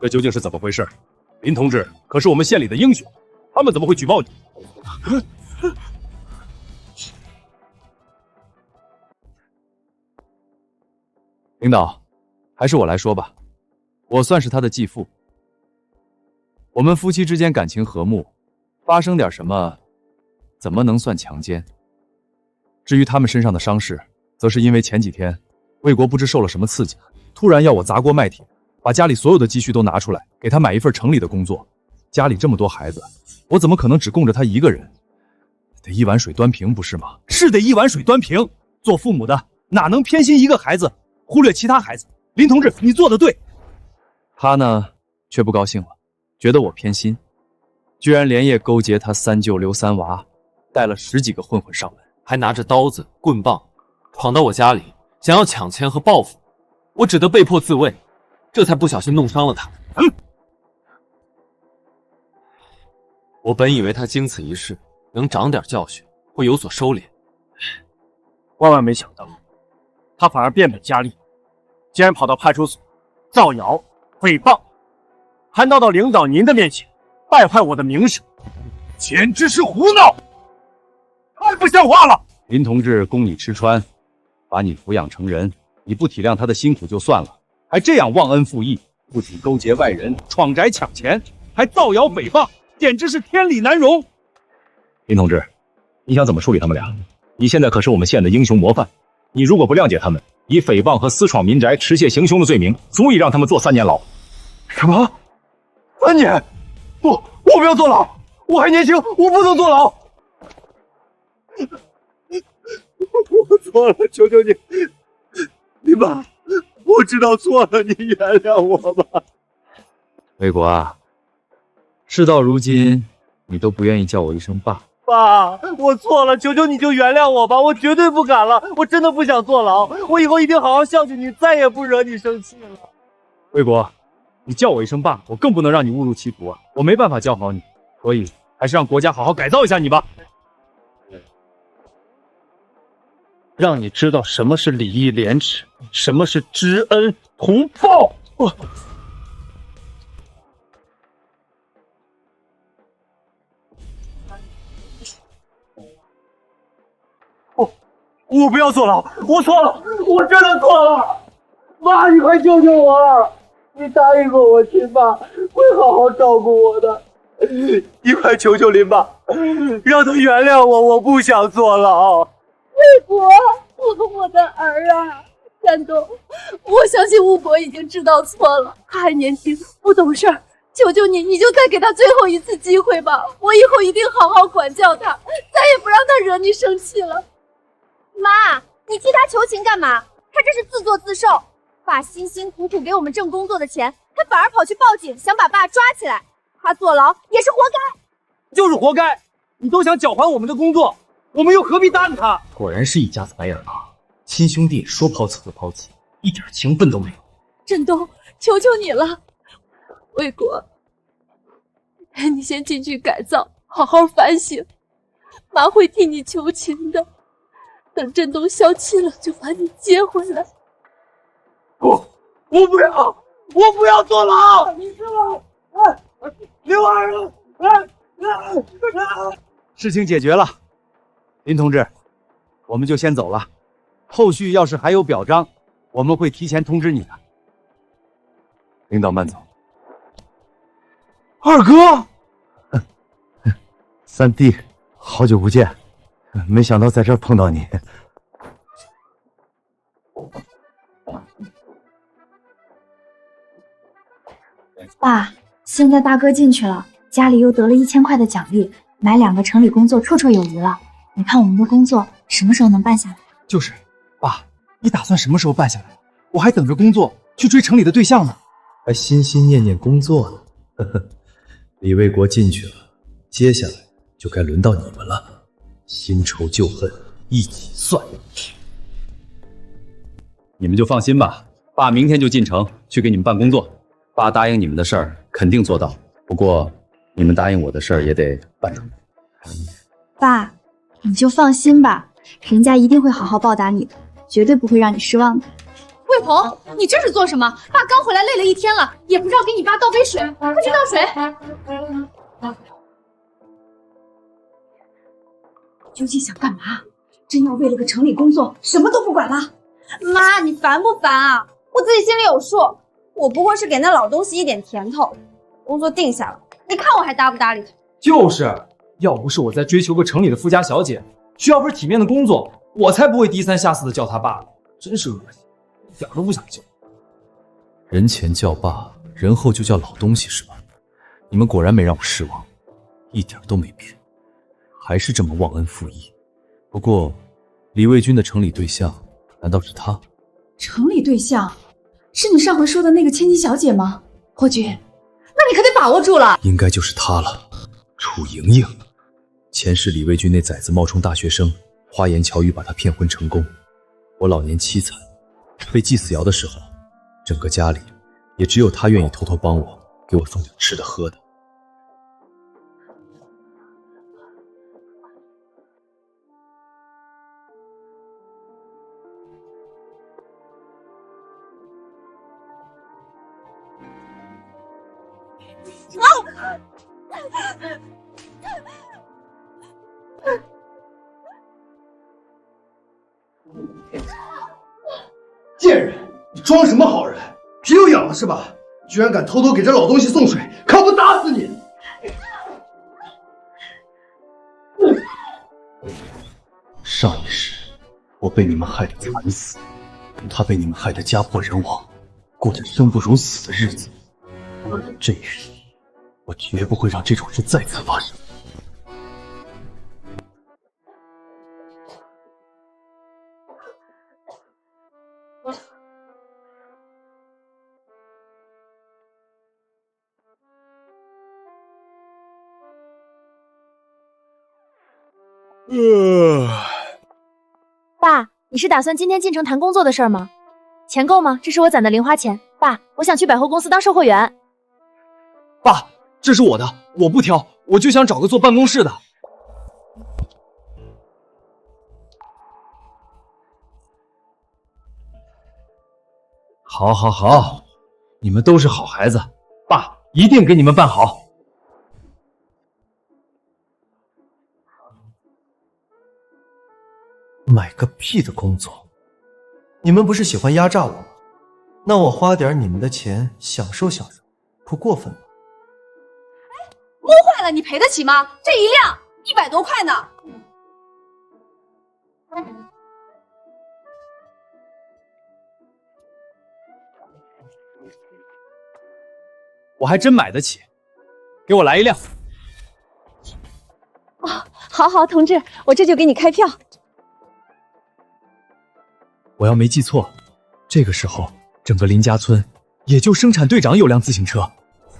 这究竟是怎么回事？林同志可是我们县里的英雄，他们怎么会举报你？领导，还是我来说吧，我算是他的继父。我们夫妻之间感情和睦，发生点什么，怎么能算强奸？至于他们身上的伤势，则是因为前几天魏国不知受了什么刺激，突然要我砸锅卖铁，把家里所有的积蓄都拿出来，给他买一份城里的工作。家里这么多孩子，我怎么可能只供着他一个人？得一碗水端平，不是吗？是得一碗水端平。做父母的哪能偏心一个孩子，忽略其他孩子？林同志，你做得对。他呢，却不高兴了，觉得我偏心，居然连夜勾结他三舅刘三娃，带了10几个混混上门，还拿着刀子、棍棒，闯到我家里，想要抢钱和报复。我只得被迫自卫，这才不小心弄伤了他。我本以为他经此一事能长点教训，会有所收敛，万万没想到，他反而变本加厉，竟然跑到派出所造谣、诽谤，还闹到领导您的面前，败坏我的名声，简直是胡闹，太不像话了！林同志供你吃穿，把你抚养成人，你不体谅他的辛苦就算了，还这样忘恩负义，不仅勾结外人闯宅抢钱，还造谣诽谤，简直是天理难容。林同志，你想怎么处理他们俩？你现在可是我们县的英雄模范，你如果不谅解他们，以诽谤和私闯民宅、持械行凶的罪名，足以让他们坐3年牢。什么？3年？不，我不要坐牢，我还年轻，我不能坐牢。我错了，求求你，林爸，我知道错了，你原谅我吧。魏国啊，事到如今，你都不愿意叫我一声爸。爸，我错了，求求你就原谅我吧，我绝对不敢了，我真的不想坐牢，我以后一定好好孝敬你，再也不惹你生气了。魏国，你叫我一声爸，我更不能让你误入歧途啊！我没办法教好你，所以还是让国家好好改造一下你吧。让你知道什么是礼义廉耻，什么是知恩图报。我不要坐牢，我错了，我真的错了。妈，你快救救我！你答应过我，亲爸会好好照顾我的。你快求求林爸，让他原谅我，我不想坐牢。魏国，我的儿啊，山东，我我相信巫婆已经知道错了，他还年轻不懂事儿，求求你，你就再给他最后一次机会吧，我以后一定好好管教他，再也不让他惹你生气了。妈，你替他求情干嘛？他这是自作自受，爸辛辛苦苦给我们挣工作的钱，他反而跑去报警，想把爸抓起来，他坐牢也是活该。就是活该！你都想搅黄我们的工作，我们又何必答应他？果然是一家子白眼狼，亲兄弟说抛弃就抛弃，一点情分都没有。振东，求求你了，魏国，你先进去改造，好好反省，妈会替你求情的。等振东消气了，就把你接回来。我不要，我不要坐牢！你知道，刘二了，事情解决了，林同志，我们就先走了。后续要是还有表彰，我们会提前通知你的。领导慢走。二哥，三弟，好久不见，没想到在这儿碰到你。爸，现在大哥进去了，家里又得了1000块的奖励，买2个城里工作绰绰有余了。你看我们的工作什么时候能办下来？就是，爸，你打算什么时候办下来？我还等着工作去追城里的对象呢，还心心念念工作呢。呵呵，李卫国进去了，接下来就该轮到你们了，新仇旧恨一起算。你们就放心吧，爸明天就进城去给你们办工作。爸答应你们的事儿肯定做到，不过你们答应我的事儿也得办成。爸，你就放心吧，人家一定会好好报答你的，绝对不会让你失望的。魏鹏，你这是做什么？爸刚回来累了一天了，也不知道给你爸倒杯水，快去倒水。究竟想干嘛？真要为了个城里工作，什么都不管了？妈，你烦不烦啊？我自己心里有数，我不过是给那老东西一点甜头，工作定下了，你看我还搭不搭理他？就是，要不是我在追求个城里的富家小姐，需要份体面的工作，我才不会低三下四的叫他爸，真是恶心，一点都不想叫。人前叫爸，人后就叫老东西是吧？你们果然没让我失望，一点都没变，还是这么忘恩负义。不过，李卫军的城里对象难道是他？城里对象是你上回说的那个千金小姐吗？霍军，那你可得把握住了。应该就是他了，楚莹莹。前世李卫军那崽子冒充大学生，花言巧语把她骗婚成功。我老年凄惨，被祭死窑的时候，整个家里也只有他愿意偷偷帮我，给我送点吃的喝的。贱人，你装什么好人？皮又痒了是吧？居然敢偷偷给这老东西送水，看我打死你！上一世我被你们害得惨死，他被你们害得家破人亡，过着生不如死的日子。这一世我绝不会让这种事再次发生。爸，你是打算今天进城谈工作的事儿吗？钱够吗？这是我攒的零花钱。爸，我想去百货公司当售货员。爸，这是我的，我不挑，我就想找个坐办公室的。好，好，好，你们都是好孩子，爸一定给你们办好。买个屁的工作！你们不是喜欢压榨我吗？那我花点你们的钱享受享受，不过分吧？摸坏了你赔得起吗？这一辆100多块呢。我还真买得起，给我来一辆。哦，好好，同志，我这就给你开票。我要没记错，这个时候整个林家村也就生产队长有辆自行车。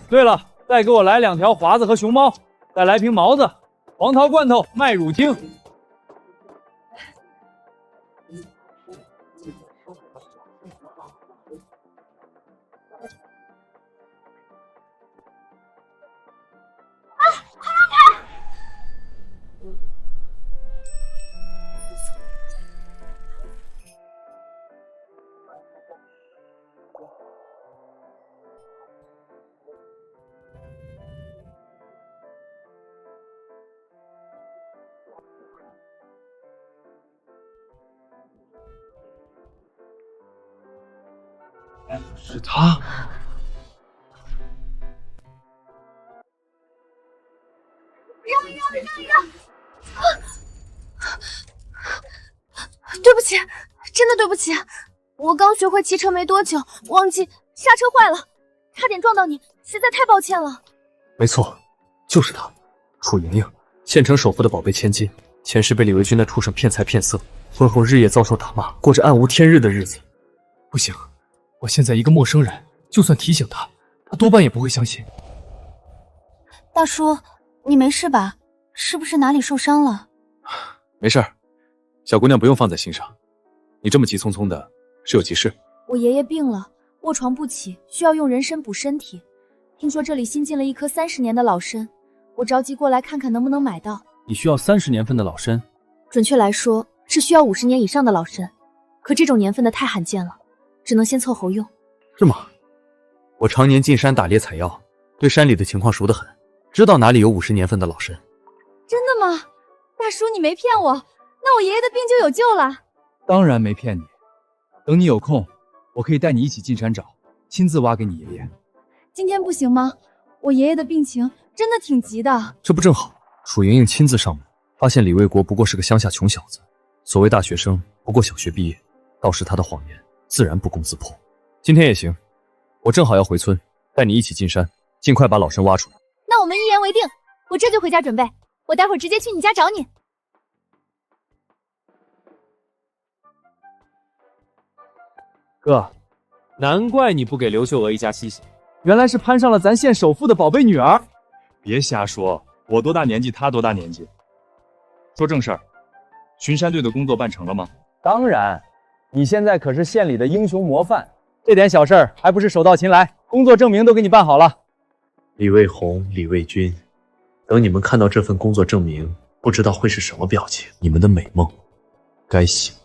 对了，再给我来2条华子和熊猫，再来瓶毛子，黄桃罐头麦乳精。是他。对不起，真的对不起，我刚学会骑车没多久，忘记刹车坏了，差点撞到你，实在太抱歉了。没错，就是他，楚莹莹，县城首富的宝贝千金，前世被李维军那畜生骗财骗色，婚后日夜遭受打骂，过着暗无天日的日子。不行，我现在一个陌生人，就算提醒他，他多半也不会相信。大叔，你没事吧？是不是哪里受伤了？没事儿，小姑娘不用放在心上。你这么急匆匆的，是有急事？我爷爷病了，卧床不起，需要用人参补身体。听说这里新进了一棵30年的老参，我着急过来看看能不能买到。你需要30年份的老参？准确来说是需要50年以上的老参，可这种年份的太罕见了，只能先凑合用。是吗？我常年进山打猎采药，对山里的情况熟得很，知道哪里有50年份的老参。真的吗？大叔，你没骗我，那我爷爷的病就有救了。当然没骗你，等你有空，我可以带你一起进山找，亲自挖给你爷爷。今天不行吗？我爷爷的病情真的挺急的。这不正好，楚莹莹亲自上门，发现李卫国不过是个乡下穷小子，所谓大学生不过小学毕业，到时他的谎言自然不攻自破。今天也行，我正好要回村，带你一起进山，尽快把老参挖出来。那我们一言为定，我这就回家准备，我待会儿直接去你家找你。哥，难怪你不给刘秀娥一家西西，原来是攀上了咱县首富的宝贝女儿。别瞎说，我多大年纪，他多大年纪？说正事儿，巡山队的工作办成了吗？当然，你现在可是县里的英雄模范，这点小事儿还不是手到擒来？工作证明都给你办好了。李卫红、李卫军，等你们看到这份工作证明，不知道会是什么表情。你们的美梦该醒了。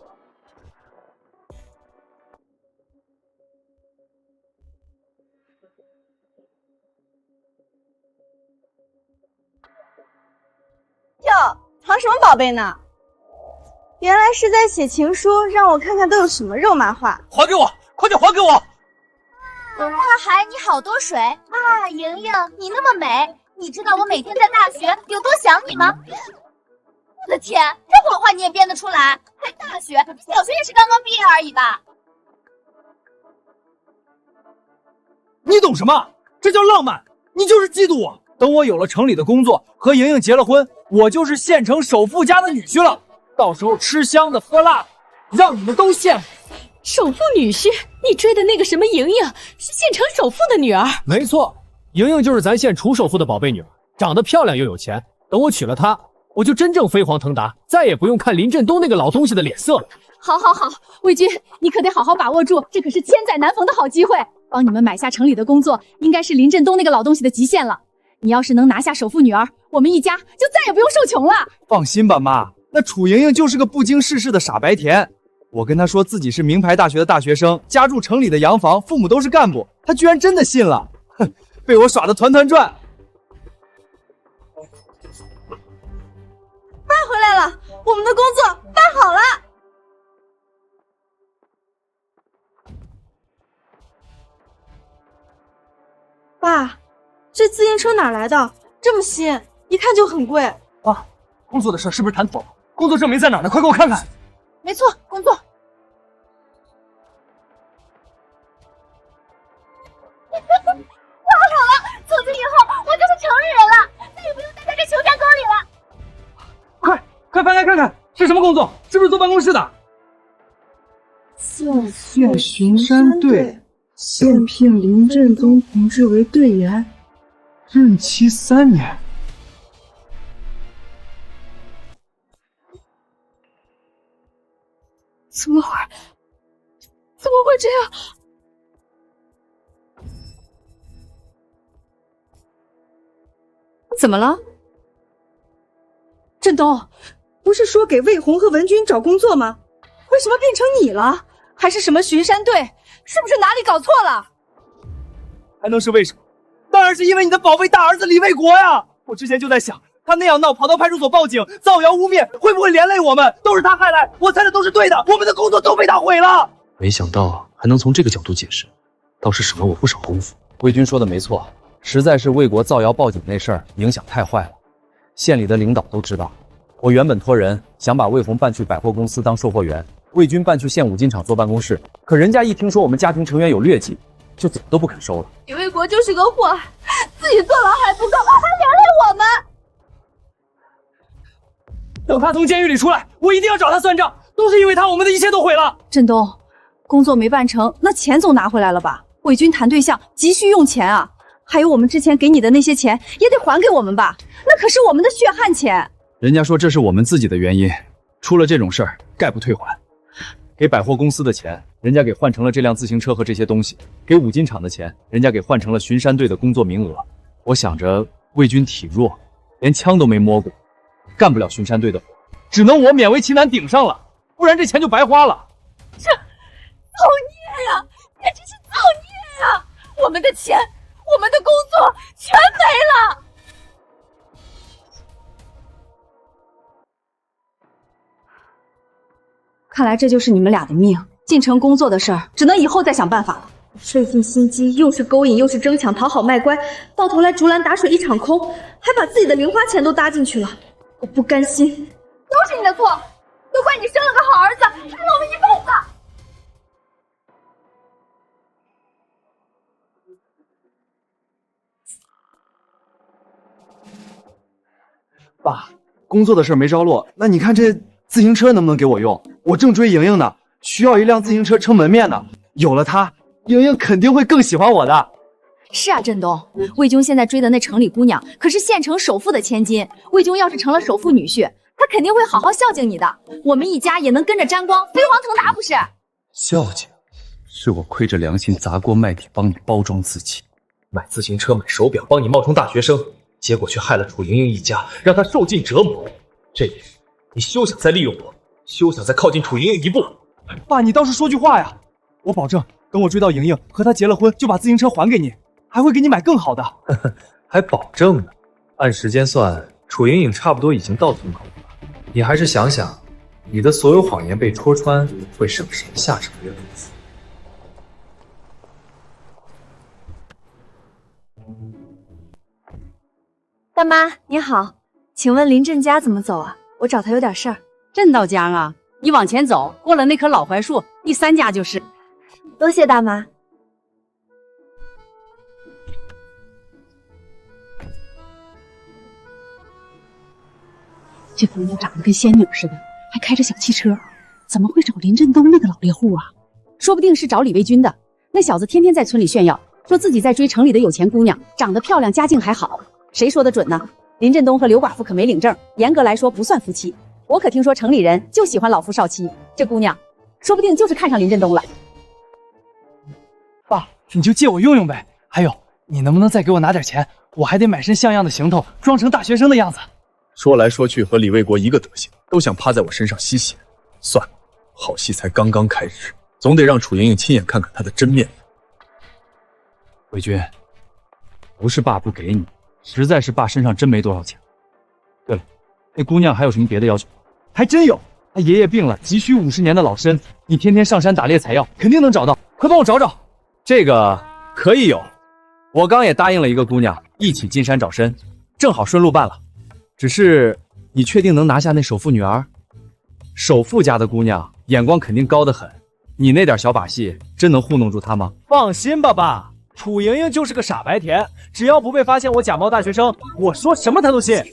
哟，藏什么宝贝呢？原来是在写情书，让我看看都有什么肉麻话。还给我，快点还给我！大海，你好多水啊！莹莹，你那么美，你知道我每天在大学有多想你吗？我的天，这谎话你也编得出来？还大学，小学也是刚刚毕业而已吧？你懂什么？这叫浪漫，你就是嫉妒我。等我有了城里的工作，和莹莹结了婚，我就是县城首富家的女婿了。到时候吃香的喝辣的，让你们都羡慕。首富女婿，你追的那个什么莹莹是县城首富的女儿？没错，莹莹就是咱县楚首富的宝贝女儿，长得漂亮又有钱。等我娶了她，我就真正飞黄腾达，再也不用看林振东那个老东西的脸色了。好，好，好，魏军，你可得好好把握住，这可是千载难逢的好机会。帮你们买下城里的工作，应该是林振东那个老东西的极限了。你要是能拿下首富女儿，我们一家就再也不用受穷了。放心吧，妈，那楚莹莹就是个不经世事的傻白甜。我跟她说自己是名牌大学的大学生，家住城里的洋房，父母都是干部，她居然真的信了，哼，被我耍得团团转。爸回来了，我们的工作办好了。爸，这自行车哪来的？这么新，一看就很贵。啊，工作的事是不是谈妥了？工作证明在哪儿呢？快给我看看。没错，工作。县巡山队现聘林振东同志为队员，任期3年。怎么会这样？怎么了？振东，不是说给魏红和文军找工作吗？为什么变成你了？还是什么巡山队？是不是哪里搞错了？还能是为什么？当然是因为你的宝贝大儿子李卫国呀！我之前就在想，他那样闹，跑到派出所报警，造谣污蔑，会不会连累我们？都是他害来，我猜的都是对的，我们的工作都被他毁了。没想到还能从这个角度解释，倒是省了我不少功夫。魏军说的没错，实在是魏国造谣报警那事儿影响太坏了，县里的领导都知道。我原本托人想把魏红办去百货公司当售货员，魏军办去县五金厂坐办公室，可人家一听说我们家庭成员有劣迹，就怎么都不肯收了。李卫国就是个祸害，自己坐牢还不够，还连累我们。等他从监狱里出来，我一定要找他算账，都是因为他，我们的一切都毁了。振东，工作没办成，那钱总拿回来了吧？魏军谈对象急需用钱啊，还有我们之前给你的那些钱也得还给我们吧？那可是我们的血汗钱。人家说这是我们自己的原因，出了这种事儿概不退还。给百货公司的钱，人家给换成了这辆自行车和这些东西；给五金厂的钱，人家给换成了巡山队的工作名额。我想着魏军体弱，连枪都没摸过，干不了巡山队的活，只能我勉为其难顶上了，不然这钱就白花了。这造孽呀，简直是造孽呀！我们的钱，我们的工作全没了。看来这就是你们俩的命，进城工作的事儿，只能以后再想办法了。费尽心机，又是勾引，又是争抢，讨好卖乖，到头来竹篮打水一场空，还把自己的零花钱都搭进去了。我不甘心，都是你的错，都怪你生了个好儿子，害了我们一辈子。爸，工作的事没着落，那你看这自行车能不能给我用？我正追莹莹呢，需要一辆自行车撑门面呢。有了它，莹莹肯定会更喜欢我的。是啊，振东，魏军现在追的那城里姑娘可是县城首富的千金。魏军要是成了首富女婿，他肯定会好好孝敬你的，我们一家也能跟着沾光，飞黄腾达，不是？孝敬，是我亏着良心砸锅卖铁帮你包装自己，买自行车、买手表，帮你冒充大学生，结果却害了楚莹莹一家，让她受尽折磨。这件事，你休想再利用我，休想再靠近楚莹莹一步。爸，你倒是说句话呀！我保证，等我追到莹莹，和她结了婚，就把自行车还给你，还会给你买更好的。还保证呢？按时间算，楚莹莹差不多已经到村口了。你还是想想，你的所有谎言被戳穿，会是个什么下场呀？大妈你好，请问林振家怎么走啊？我找他有点事儿。振道江啊，你往前走，过了那棵老槐树，第3家就是。多谢大妈。这姑娘长得跟仙女似的，还开着小汽车，怎么会找林振东那个老猎户啊？说不定是找李卫军的。那小子天天在村里炫耀，说自己在追城里的有钱姑娘，长得漂亮，家境还好。谁说的准呢？林振东和刘寡妇可没领证，严格来说不算夫妻。我可听说城里人就喜欢老夫少妻，这姑娘说不定就是看上林振东了。爸，你就借我用用呗。还有，你能不能再给我拿点钱？我还得买身像样的行头，装成大学生的样子。说来说去和李卫国一个德行，都想趴在我身上吸血。算了，好戏才刚刚开始，总得让楚莹莹亲眼看看她的真面目。魏军，不是爸不给你，实在是爸身上真没多少钱。对了，那姑娘还有什么别的要求？还真有，她爷爷病了，急需50年的老参，你天天上山打猎采药，肯定能找到，快帮我找找。这个可以有，我刚也答应了一个姑娘，一起进山找参，正好顺路办了。只是你确定能拿下那首富女儿？首富家的姑娘眼光肯定高得很，你那点小把戏真能糊弄住她吗？放心吧，爸，楚莹莹就是个傻白甜，只要不被发现我假冒大学生，我说什么她都信。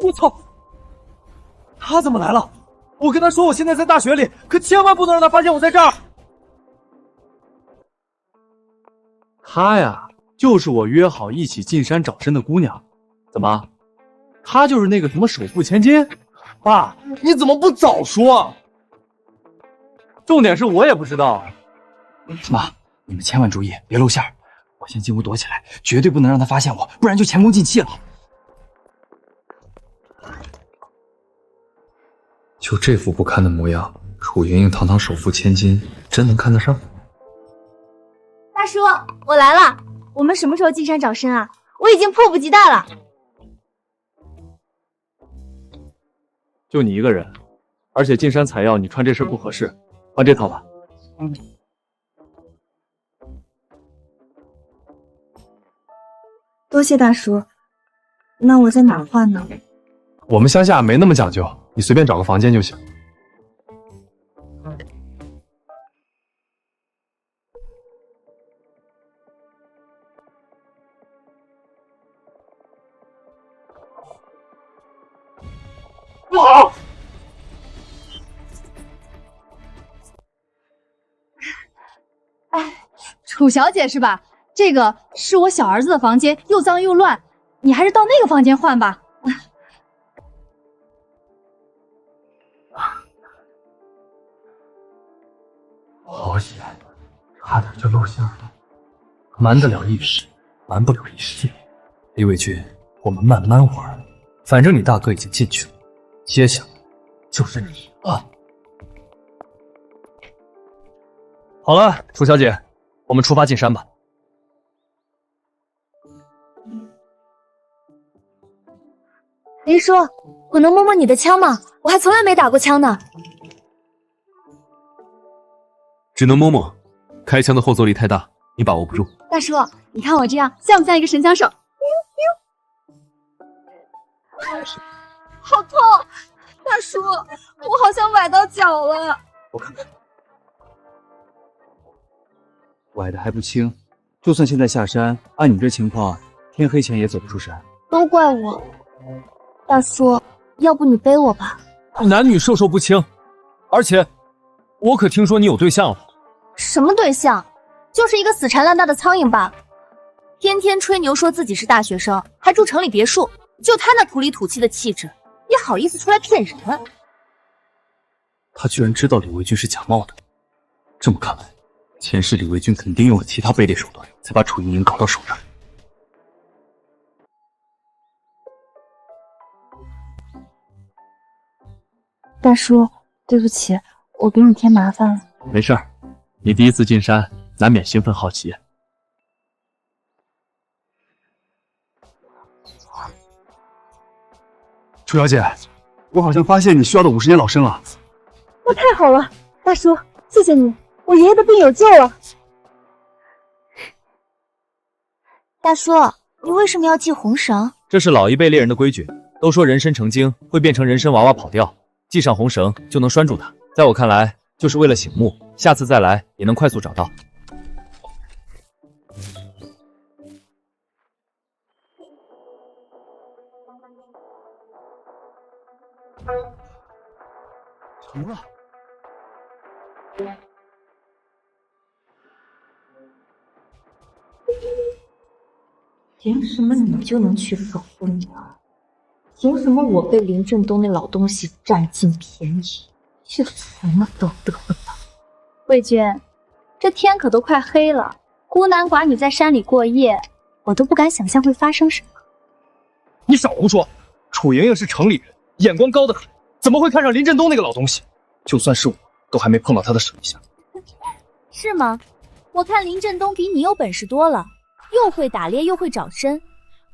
我操！他怎么来了？我跟他说我现在在大学里，可千万不能让他发现我在这儿。她呀，就是我约好一起进山找参的姑娘。怎么？她就是那个什么首富千金？爸，你怎么不早说？重点是我也不知道。妈，你们千万注意，别露馅儿。我先进屋躲起来，绝对不能让他发现我，不然就前功尽弃了。就这副不堪的模样，楚莹莹堂堂首富千金，真能看得上？大叔，我来了。我们什么时候进山找参啊？我已经迫不及待了。就你一个人，而且进山采药，你穿这身不合适，换这套吧。多谢大叔。那我在哪儿换呢？我们乡下没那么讲究，你随便找个房间就行。不好！哎，楚小姐是吧？这个是我小儿子的房间，又脏又乱，你还是到那个房间换吧。好险，差点就露馅了。瞒得了一时，瞒不了一世。李伟军，我们慢慢玩，反正你大哥已经进去了，接下来就是你了。好了，楚小姐，我们出发进山吧。林叔，我能摸摸你的枪吗？我还从来没打过枪呢。只能摸摸，开枪的后坐力太大，你把握不住。大叔，你看我这样像不像一个神枪手？好痛！大叔，我好像崴到脚了。我看看，崴的还不轻，就算现在下山，按你这情况，天黑前也走不出山。都怪我，大叔，要不你背我吧？男女授受不亲，而且我可听说你有对象了。什么对象？就是一个死缠烂打的苍蝇罢了。天天吹牛说自己是大学生，还住城里别墅，就他那土里土气的气质，也好意思出来骗人？他居然知道李维军是假冒的，这么看来，前世李维军肯定用了其他卑劣手段，才把楚莹莹搞到手上。大叔，对不起，我给你添麻烦了。没事儿，你第一次进山，难免兴奋好奇。楚小姐，我好像发现你需要的50年老参了。那太好了，大叔，谢谢你，我爷爷的病有救了。大叔，你为什么要系红绳？这是老一辈猎人的规矩，都说人参成精会变成人参娃娃跑掉，系上红绳就能拴住它。在我看来，就是为了醒目，下次再来也能快速找到。成了。凭什么你就能去守护你儿？凭什么我被林振东那老东西占尽便宜，却什么都得不到？魏军，这天可都快黑了，孤男寡女在山里过夜，我都不敢想象会发生什么。你少胡说！楚莹莹是城里人，眼光高得很，怎么会看上林振东那个老东西？就算是我，都还没碰到他的手一下。是吗？我看林振东比你有本事多了，又会打猎又会找参，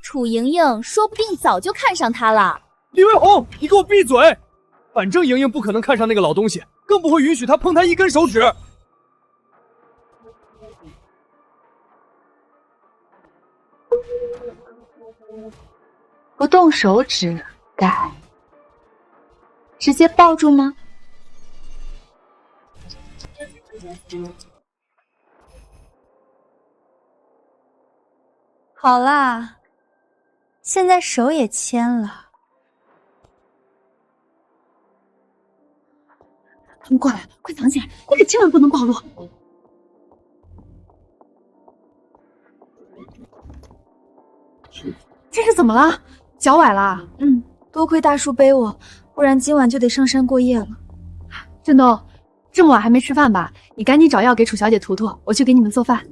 楚莹莹说不定早就看上他了。李卫红，你给我闭嘴！反正莹莹不可能看上那个老东西，更不会允许他碰他一根手指。不动手指，该直接抱住吗？好啦，现在手也牵了，他们过来了，快藏起来，你可千万不能暴露。这是怎么了？脚崴了？多亏大叔背我，不然今晚就得上山过夜了。振东，这么晚还没吃饭吧？你赶紧找药给楚小姐涂涂，我去给你们做饭。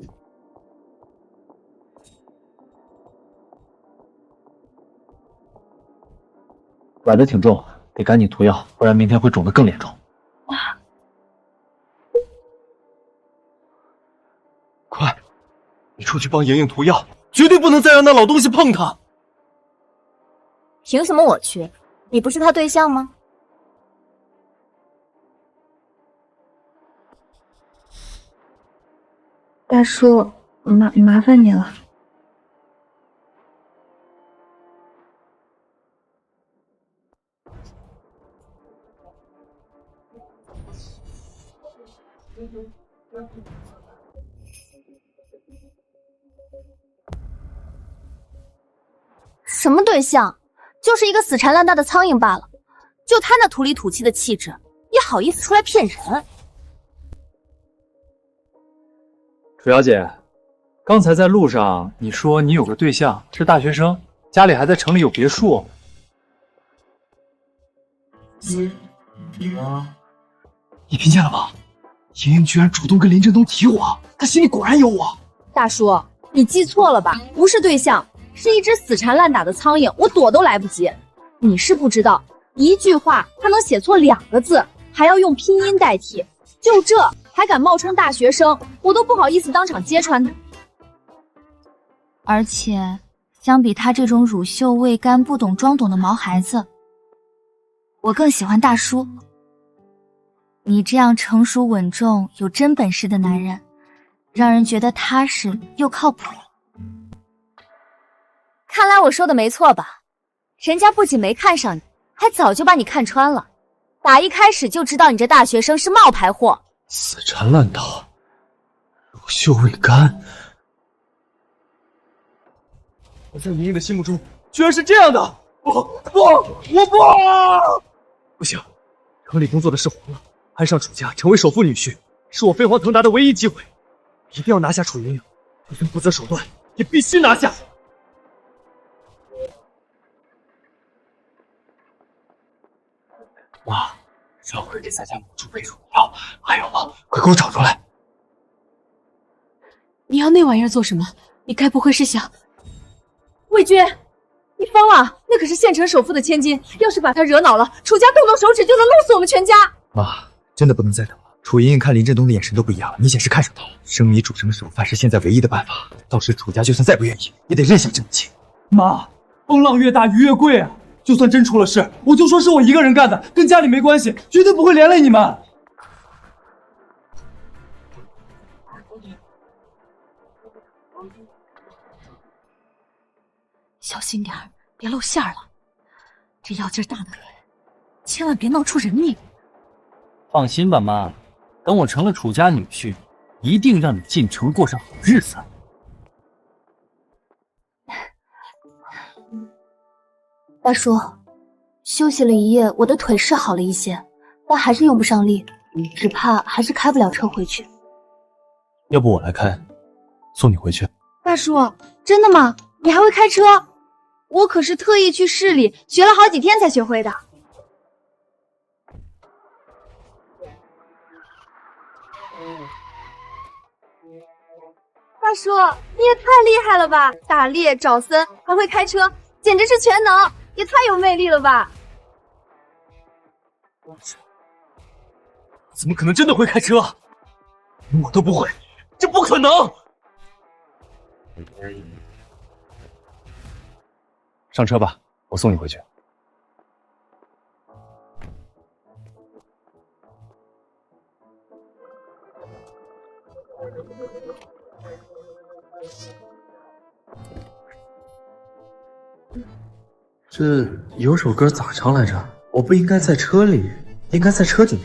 崴得挺重，得赶紧涂药，不然明天会肿得更严重。快，你出去帮莹莹涂药，绝对不能再让那老东西碰她。凭什么我去？你不是他对象吗？大叔，麻烦你了。什么对象？就是一个死缠烂打的苍蝇罢了。就他那土里土气的气质，也好意思出来骗人？楚小姐，刚才在路上你说你有个对象是大学生，家里还在城里有别墅。你听见了吗？莹莹居然主动跟林振东提我，她心里果然有我。大叔，你记错了吧？不是对象，是一只死缠烂打的苍蝇，我躲都来不及。你是不知道，一句话他能写错2个字，还要用拼音代替，就这还敢冒充大学生，我都不好意思当场揭穿他。而且，相比他这种乳臭未干、不懂装懂的毛孩子，我更喜欢大叔。你这样成熟稳重、有真本事的男人，让人觉得踏实又靠谱。看来我说的没错吧？人家不仅没看上你，还早就把你看穿了。打一开始就知道你这大学生是冒牌货。死缠烂打，乳臭未干。我在莹莹的心目中居然是这样的，我不！不行，城里工作的事黄了，攀上楚家成为首富女婿，是我飞黄腾达的唯一机会，一定要拿下楚莹莹，就算不择手段也必须拿下。妈，小鬼给咱家母猪配乳药，还有吗？快给我找出来！你要那玩意儿做什么？你该不会是想……魏军，你疯了！那可是县城首富的千金，要是把他惹恼了，楚家动动手指就能弄死我们全家。妈，真的不能再等了。楚莹莹看林振东的眼神都不一样了，明显是看上他了。生米煮成熟饭是现在唯一的办法，到时楚家就算再不愿意，也得认下这门亲。妈，风浪越大鱼越贵啊！就算真出了事，我就说是我一个人干的，跟家里没关系，绝对不会连累你们。小心点儿，别露馅了。这药劲儿大的很，千万别闹出人命。放心吧，妈，等我成了楚家女婿，一定让你进城过上好日子。大叔，休息了一夜，我的腿是好了一些，但还是用不上力，只怕还是开不了车回去。要不我来开，送你回去。大叔，真的吗？你还会开车？我可是特意去市里学了好几天才学会的。大叔，你也太厉害了吧！打猎、找参，还会开车，简直是全能，也太有魅力了吧！怎么可能真的会开车？我都不会，这不可能！上车吧，我送你回去。这有首歌咋唱来着？我不应该在车里，应该在车底。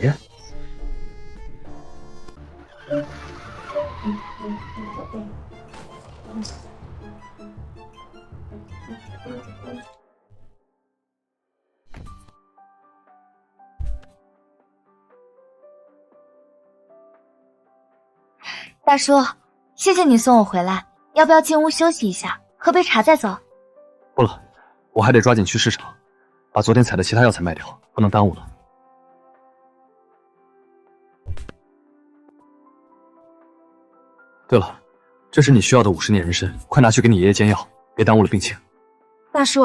大叔，谢谢你送我回来，要不要进屋休息一下，喝杯茶再走？不了，我还得抓紧去市场，把昨天采的其他药材卖掉，不能耽误了。对了，这是你需要的50年人参，快拿去给你爷爷煎药，别耽误了病情。大叔，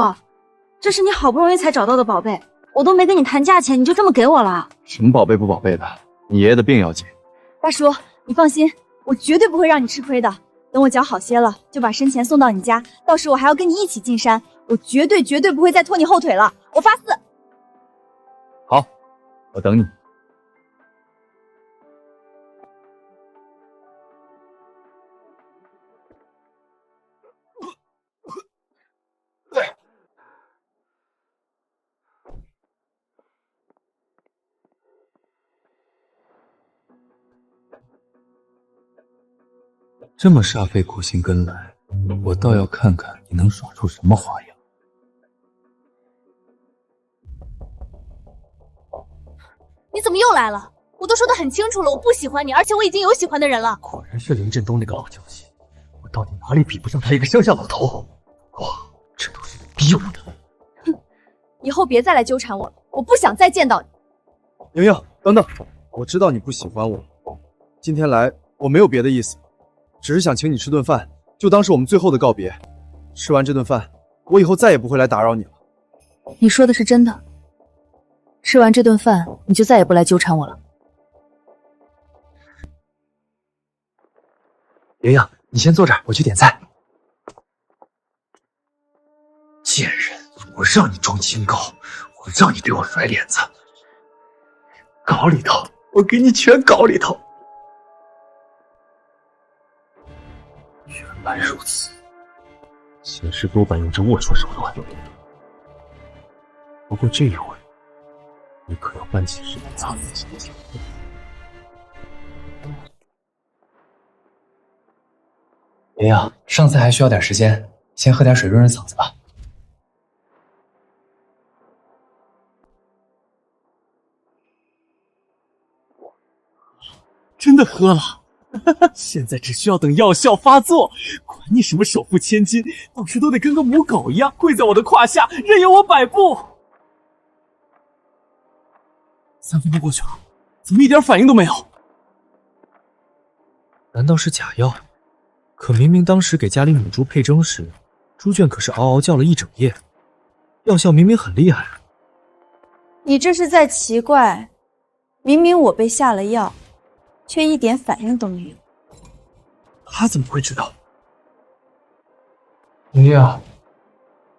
这是你好不容易才找到的宝贝，我都没跟你谈价钱，你就这么给我了？什么宝贝不宝贝的，你爷爷的病要紧。大叔，你放心，我绝对不会让你吃亏的。等我脚好些了，就把参钱送到你家，到时我还要跟你一起进山，我绝对不会再拖你后腿了，我发誓。好，我等你。这么煞费苦心跟来，我倒要看看你能耍出什么花样。你怎么又来了？我都说得很清楚了，我不喜欢你，而且我已经有喜欢的人了。果然是林振东那个老交际，我到底哪里比不上他一个乡下老头？哇，这都是你逼我的。哼，以后别再来纠缠我了，我不想再见到你。莹莹，等等，我知道你不喜欢我，今天来我没有别的意思。只是想请你吃顿饭，就当是我们最后的告别。吃完这顿饭，我以后再也不会来打扰你了。你说的是真的？吃完这顿饭，你就再也不来纠缠我了？莹莹，你先坐这儿，我去点菜。贱人，我让你装清高，我让你对我甩脸子，搞里头，我给你全搞里头。原来如此，显示多半用着龌龊手段。不过这一回，你可要搬起石头砸自己的脚。爷爷，上菜还需要点时间，先喝点水润润嗓子吧。真的喝了。现在只需要等药效发作，管你什么首富千金，到时都得跟个母狗一样跪在我的胯下，任由我摆布。3分钟过去了，怎么一点反应都没有？难道是假药？可明明当时给家里母猪配蒸时，猪圈可是嗷嗷叫了一整夜，药效明明很厉害。你这是在奇怪，明明我被下了药，却一点反应都没有。他怎么会知道？爷爷，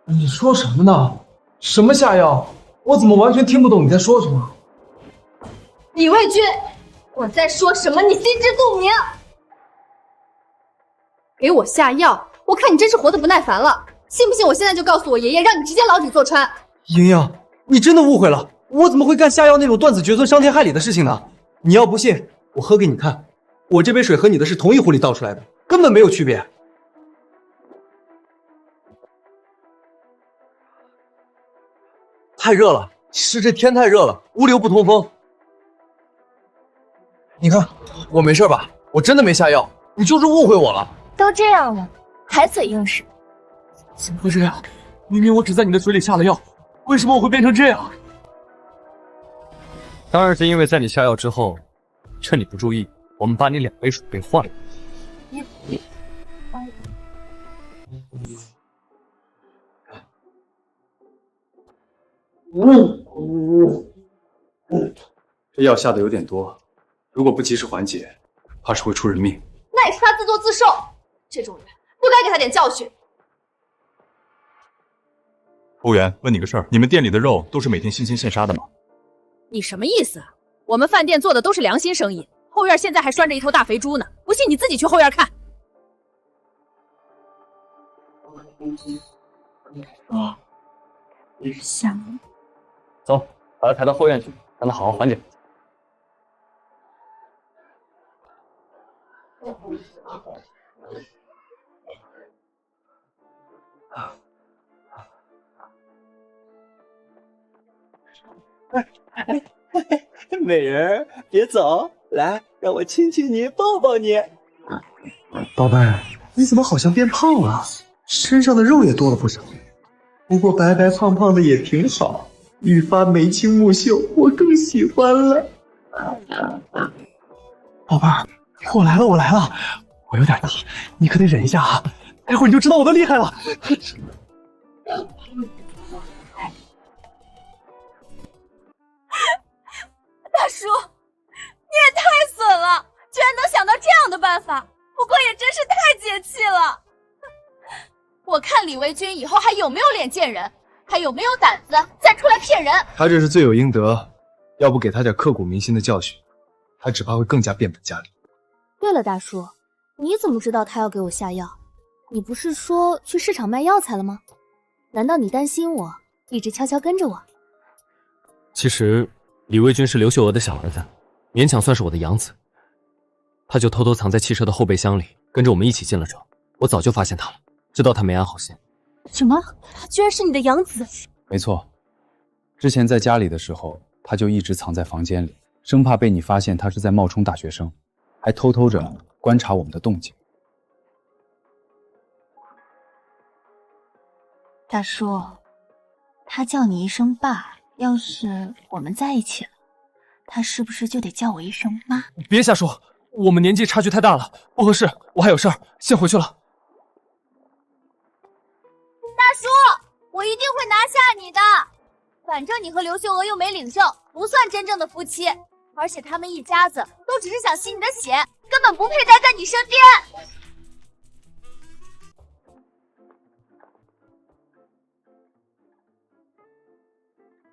你说什么呢？什么下药？我怎么完全听不懂你在说什么？李卫军，我在说什么？你心知肚明。给我下药，我看你真是活得不耐烦了。信不信我现在就告诉我爷爷，让你直接牢底坐穿？莹莹，你真的误会了，我怎么会干下药那种断子绝孙、伤天害理的事情呢？你要不信，我喝给你看。我这杯水和你的是同一壶里倒出来的，根本没有区别。太热了，是这天太热了，屋里又不通风。你看，我没事吧？我真的没下药，你就是误会我了。都这样了，还嘴硬是？怎么会这样？明明我只在你的水里下了药，为什么我会变成这样？当然是因为在你下药之后，趁你不注意，我们把你2杯水杯换了。这药下的有点多，如果不及时缓解，怕是会出人命。那也是他自作自受，这种人不该给他点教训。服务员，问你个事儿，你们店里的肉都是每天新鲜现杀的吗？你什么意思啊？我们饭店做的都是良心生意，后院现在还拴着一头大肥猪呢，不信你自己去后院看。想走，把他抬到后院去，让他好好缓解。美人儿，别走，来，让我亲亲你，抱抱你。宝贝儿，你怎么好像变胖了？身上的肉也多了不少。不过白白胖胖的也挺好，愈发眉清目秀，我更喜欢了。宝贝儿，我来了，我有点大，你可得忍一下啊，待会儿你就知道我的厉害了。大叔，你也太损了，居然能想到这样的办法，不过也真是太解气了。我看李卫军以后还有没有脸见人，还有没有胆子再出来骗人。他这是罪有应得，要不给他点刻骨铭心的教训，他只怕会更加变本加厉。对了，大叔，你怎么知道他要给我下药？你不是说去市场卖药材了吗？难道你担心我，一直悄悄跟着我？其实李卫军是刘秀娥的小儿子，勉强算是我的养子。他就偷偷藏在汽车的后备箱里，跟着我们一起进了城。我早就发现他了，知道他没安好心。什么？他居然是你的养子？没错，之前在家里的时候，他就一直藏在房间里，生怕被你发现他是在冒充大学生，还偷偷着观察我们的动静。大叔，他叫你一声爸，要是我们在一起了，他是不是就得叫我一声妈？别瞎说，我们年纪差距太大了，不合适。我还有事儿，先回去了。大叔，我一定会拿下你的。反正你和刘秀娥又没领证，不算真正的夫妻，而且他们一家子都只是想吸你的血，根本不配待在你身边。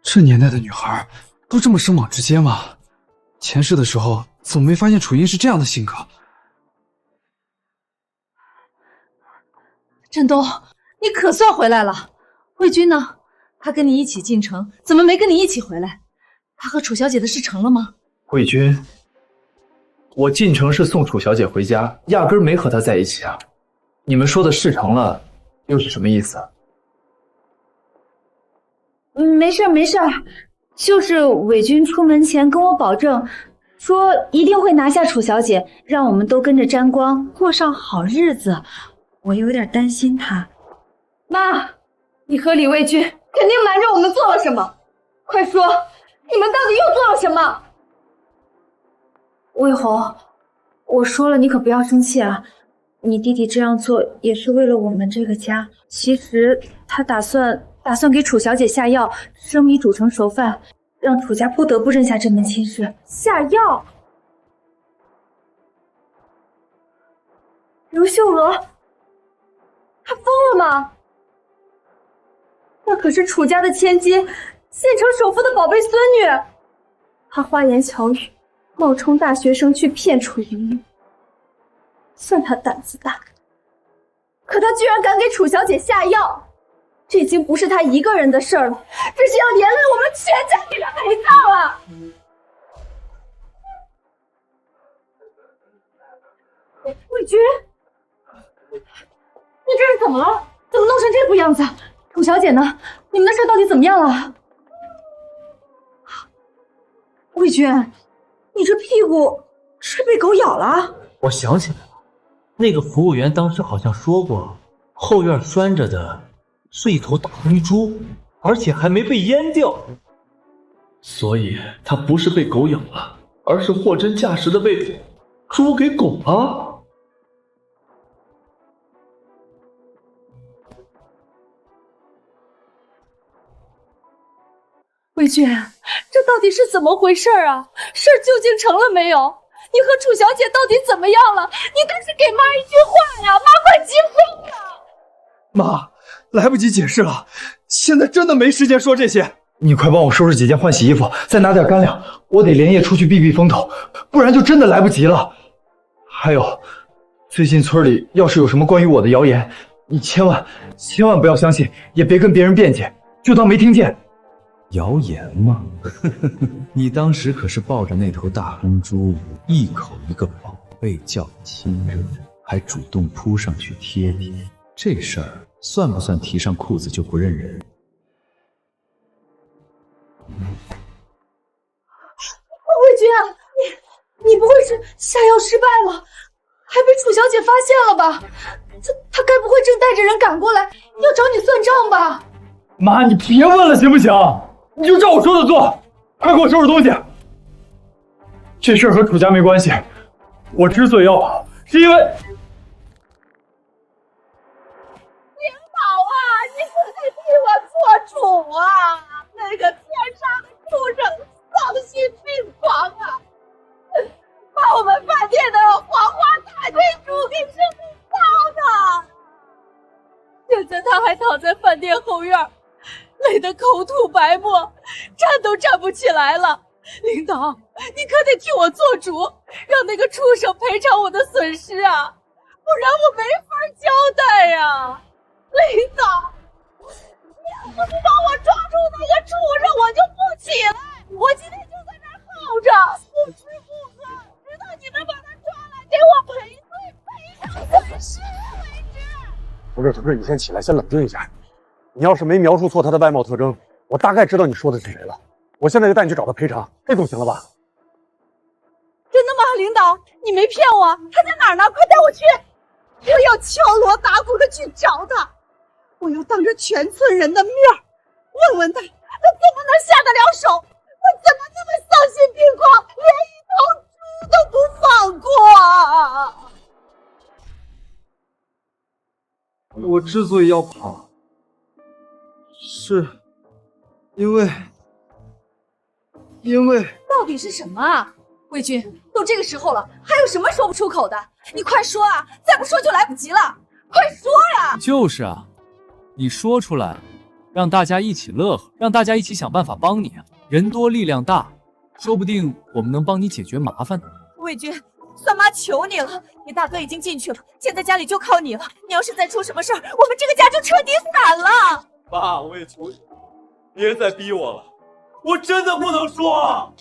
这年代的女孩都这么生猛直接吗？前世的时候怎么没发现楚音是这样的性格？振东，你可算回来了。卫军呢？他跟你一起进城，怎么没跟你一起回来？他和楚小姐的事成了吗？卫军，我进城是送楚小姐回家，压根没和她在一起啊。你们说的事成了，又是什么意思啊？没事没事，就是伪军出门前跟我保证，说一定会拿下楚小姐，让我们都跟着沾光，过上好日子。我有点担心他。妈，你和李卫军肯定瞒着我们做了什么，快说，你们到底又做了什么？魏红，我说了，你可不要生气啊。你弟弟这样做也是为了我们这个家。其实他打算给楚小姐下药，生米煮成熟饭，让楚家不得不认下这门亲事。下药？刘秀娥，她疯了吗？那可是楚家的千金，县城首富的宝贝孙女，她花言巧语，冒充大学生去骗楚莹莹，算她胆子大。可她居然敢给楚小姐下药，这已经不是她一个人的事儿了，这是要连累我们全家给她陪葬了。卫军，你这是怎么了？怎么弄成这副样子？楚小姐呢？你们的事到底怎么样了？卫军，你这屁股是被狗咬了？我想起来了，那个服务员当时好像说过，后院拴着的是一头大黑猪，而且还没被阉掉，所以它不是被狗咬了，而是货真价实的被猪给拱了。魏俊，这到底是怎么回事啊？事儿究竟成了没有？你和楚小姐到底怎么样了？你倒是给妈一句话呀！妈快急疯了！妈，来不及解释了，现在真的没时间说这些。你快帮我收拾几件换洗衣服，再拿点干粮，我得连夜出去避避风头，不然就真的来不及了。还有，最近村里要是有什么关于我的谣言，你千万不要相信，也别跟别人辩解，就当没听见。谣言吗？你当时可是抱着那头大公猪，一口一个宝贝叫亲热，还主动扑上去贴贴，这事儿算不算提上裤子就不认人？魏军啊，你不会是下药失败了，还被楚小姐发现了吧？她该不会正带着人赶过来要找你算账吧？妈，你别问了行不行？你就照我说的做，快给我收拾东西。这事儿和楚家没关系，我之所以要跑，是因为……领导啊，你可得替我做主啊！那个天杀的畜生丧心病狂啊，把我们饭店的黄花大珍珠给生烧的。现在他还躺在饭店后院，累得口吐白沫，站都站不起来了。领导，你可得替我做主，让那个畜生赔偿我的损失啊，不然我没法交代呀。领导，你要不帮我抓住那个畜生，我就不起来，我今天就在这儿耗着，不吃不喝，直到你们把他抓来给我赔罪赔偿损失为止。同志，你先起来，先冷静一下。你要是没描述错他的外貌特征，我大概知道你说的是谁了。我现在就带你去找他赔偿，这总行了吧？真的吗，领导？你没骗我？他在哪儿呢？快带我去！我要敲锣打鼓的去找他，我要当着全村人的面问问他，他怎么能下得了手？我怎么那么丧心病狂，连一头猪都不放过啊！我之所以要跑，是因为到底是什么啊？魏军，都这个时候了，还有什么说不出口的？你快说啊！再不说就来不及了，快说呀！就是啊，你说出来，让大家一起乐呵，让大家一起想办法帮你啊！人多力量大，说不定我们能帮你解决麻烦呢。魏军，三妈求你了，你大哥已经进去了，现在家里就靠你了。你要是再出什么事儿，我们这个家就彻底散了。爸，我也求你，别再逼我了，我真的不能说。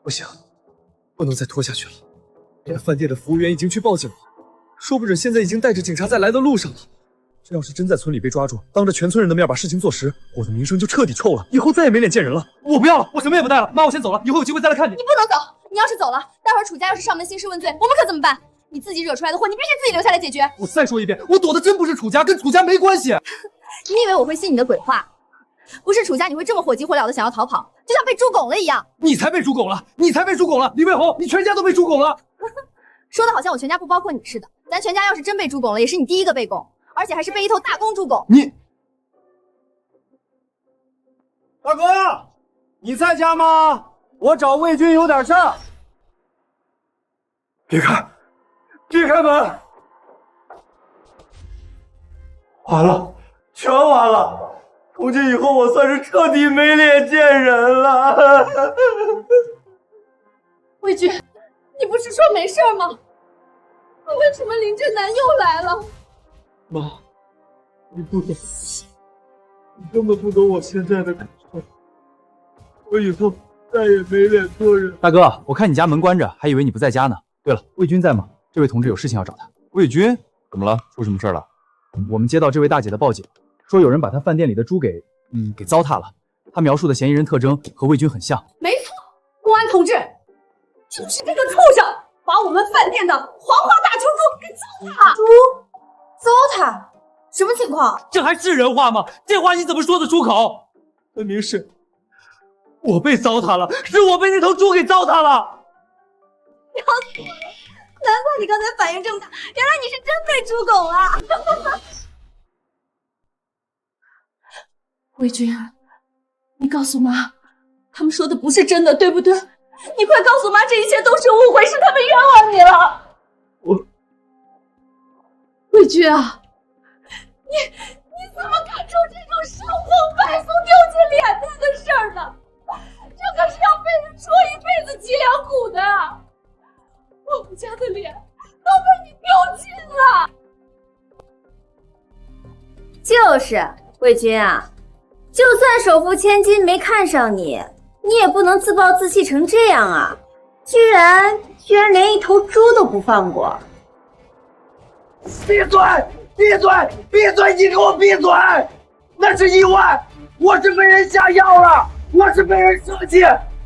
不行，不能再拖下去了。这饭店的服务员已经去报警了，说不准现在已经带着警察在来的路上了。这要是真在村里被抓住，当着全村人的面把事情做实，我的名声就彻底臭了，以后再也没脸见人了。我不要了，我什么也不带了。妈，我先走了，以后有机会再来看你。你不能走，你要是走了，待会儿楚家要是上门兴师问罪，我们可怎么办？你自己惹出来的祸，你必须自己留下来解决。我再说一遍，我躲的真不是楚家，跟楚家没关系。你以为我会信你的鬼话？不是楚家，你会这么火急火燎的想要逃跑，就像被猪拱了一样。你才被猪拱了，你才被猪拱了，李卫红，你全家都被猪拱了。说的好像我全家不包括你似的。咱全家要是真被猪拱了，也是你第一个被拱，而且还是被一头大公猪拱。你，大哥，你在家吗？我找魏军有点事儿。别开，别开门！完了，全完了！从今以后，我算是彻底没脸见人了。魏军，你不是说没事吗？为什么林正南又来了？妈，你不懂，你根本不懂我现在的感受。我以后再也没脸做人。大哥，我看你家门关着，还以为你不在家呢。对了，魏军在吗？这位同志有事情要找他。魏军，怎么了？出什么事了？我们接到这位大姐的报警，说有人把她饭店里的猪给糟蹋了。她描述的嫌疑人特征和魏军很像。没错，公安同志，就是这个畜生把我们饭店的黄花大球猪给糟蹋了。猪糟蹋？什么情况？这还是人话吗？这话你怎么说得出口？分明是我被糟蹋了，是我被那头猪给糟蹋了。要死了！难怪你刚才反应这么大，原来你是真被猪拱了。魏军，你告诉妈，他们说的不是真的，对不对？你快告诉妈，这一切都是误会，是他们冤枉你了。魏军啊，你怎么敢做这种伤风败俗、丢尽脸面的事儿呢？这可是要被人戳一辈子脊梁骨的。我们家的脸都被你丢尽了。就是魏军啊，就算手扶千金没看上你，你也不能自暴自弃成这样啊！居然连一头猪都不放过！闭嘴！闭嘴！闭嘴！你给我闭嘴！那是意外，我是被人下药了，我是被人设计，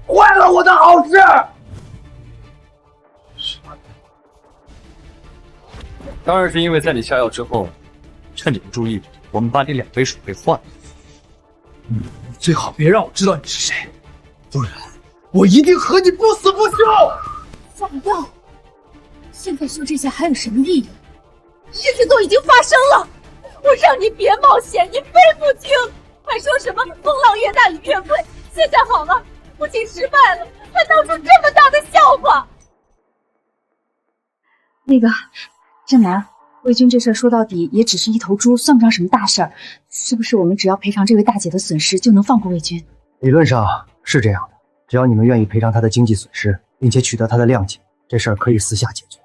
坏了我的好事。当然是因为在你下药之后，趁你不注意，我们把你2杯水杯换了。最好别让我知道你是谁，不然我一定和你不死不休。放药，现在说这些还有什么意义？一切都已经发生了，我让你别冒险，你非不听，还说什么风浪越大雨越贵。现在好了，不仅失败了，还闹出这么大的笑话。那个，正南，魏军这事儿说到底也只是一头猪，算不上什么大事儿，是不是？我们只要赔偿这位大姐的损失，就能放过魏军？理论上是这样的，只要你们愿意赔偿她的经济损失，并且取得她的谅解，这事儿可以私下解决。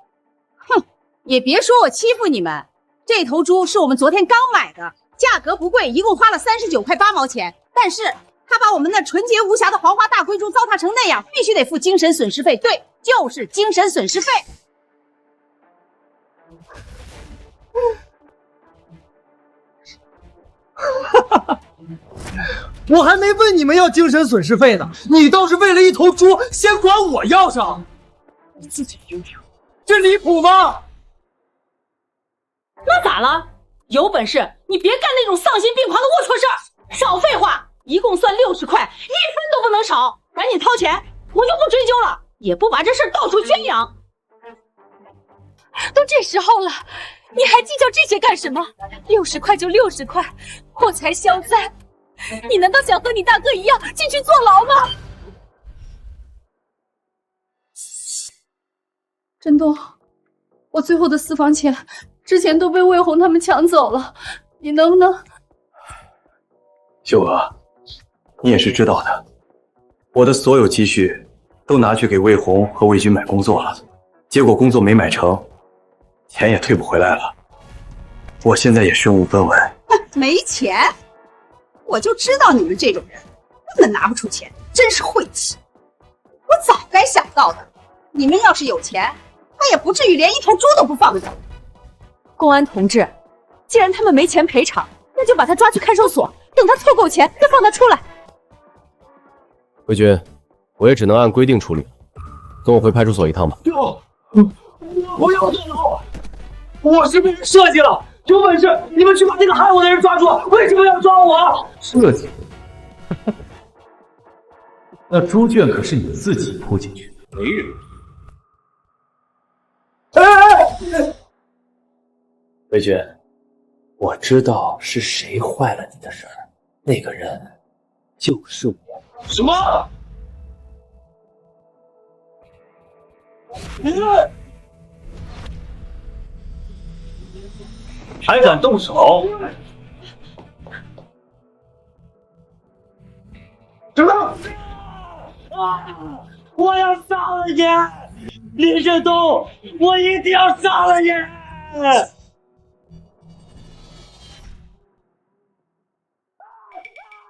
哼，也别说我欺负你们，这头猪是我们昨天刚买的，价格不贵，一共花了39块8毛钱。但是他把我们那纯洁无瑕的黄花大龟猪糟蹋成那样，必须得付精神损失费。对，就是精神损失费。我还没问你们要精神损失费呢，你倒是为了一头猪先管我要上，你自己听听，这离谱吗？那咋了？有本事你别干那种丧心病狂的龌龊事儿！少废话，一共算60块，1分都不能少，赶紧掏钱，我就不追究了，也不把这事儿到处宣扬。都这时候了，你还计较这些干什么？60块就60块，破财消灾。你难道想和你大哥一样进去坐牢吗？振东，我最后的私房钱之前都被魏红他们抢走了，你能不能……秀娥，你也是知道的，我的所有积蓄都拿去给魏红和魏军买工作了，结果工作没买成，钱也退不回来了。我现在也身无分文。没钱？我就知道你们这种人根本拿不出钱，真是晦气！我早该想到的，你们要是有钱，那也不至于连一头猪都不放走。公安同志，既然他们没钱赔偿，那就把他抓去看守所，等他凑够钱再放他出来。魏军，我也只能按规定处理了，跟我回派出所一趟吧。我要坐牢！我是被人设计了，有本事你们去把那个害我的人抓住！为什么要抓我？设计？那猪圈可是你自己铺进去的，没人。魏军，我知道是谁坏了你的事儿，那个人就是我。什么？还敢动手？什么？我要杀了你！林振东，我一定要杀了你！原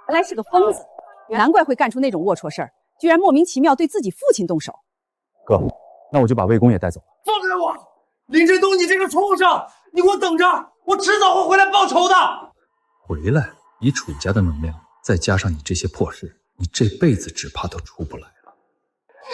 来是个疯子，难怪会干出那种龌龊事儿，居然莫名其妙对自己父亲动手。哥，那我就把魏公也带走了。放开我！林振东，你这个畜生！你给我等着，我迟早会回来报仇的。回来？以楚家的能量，再加上你这些破事，你这辈子只怕都出不来了。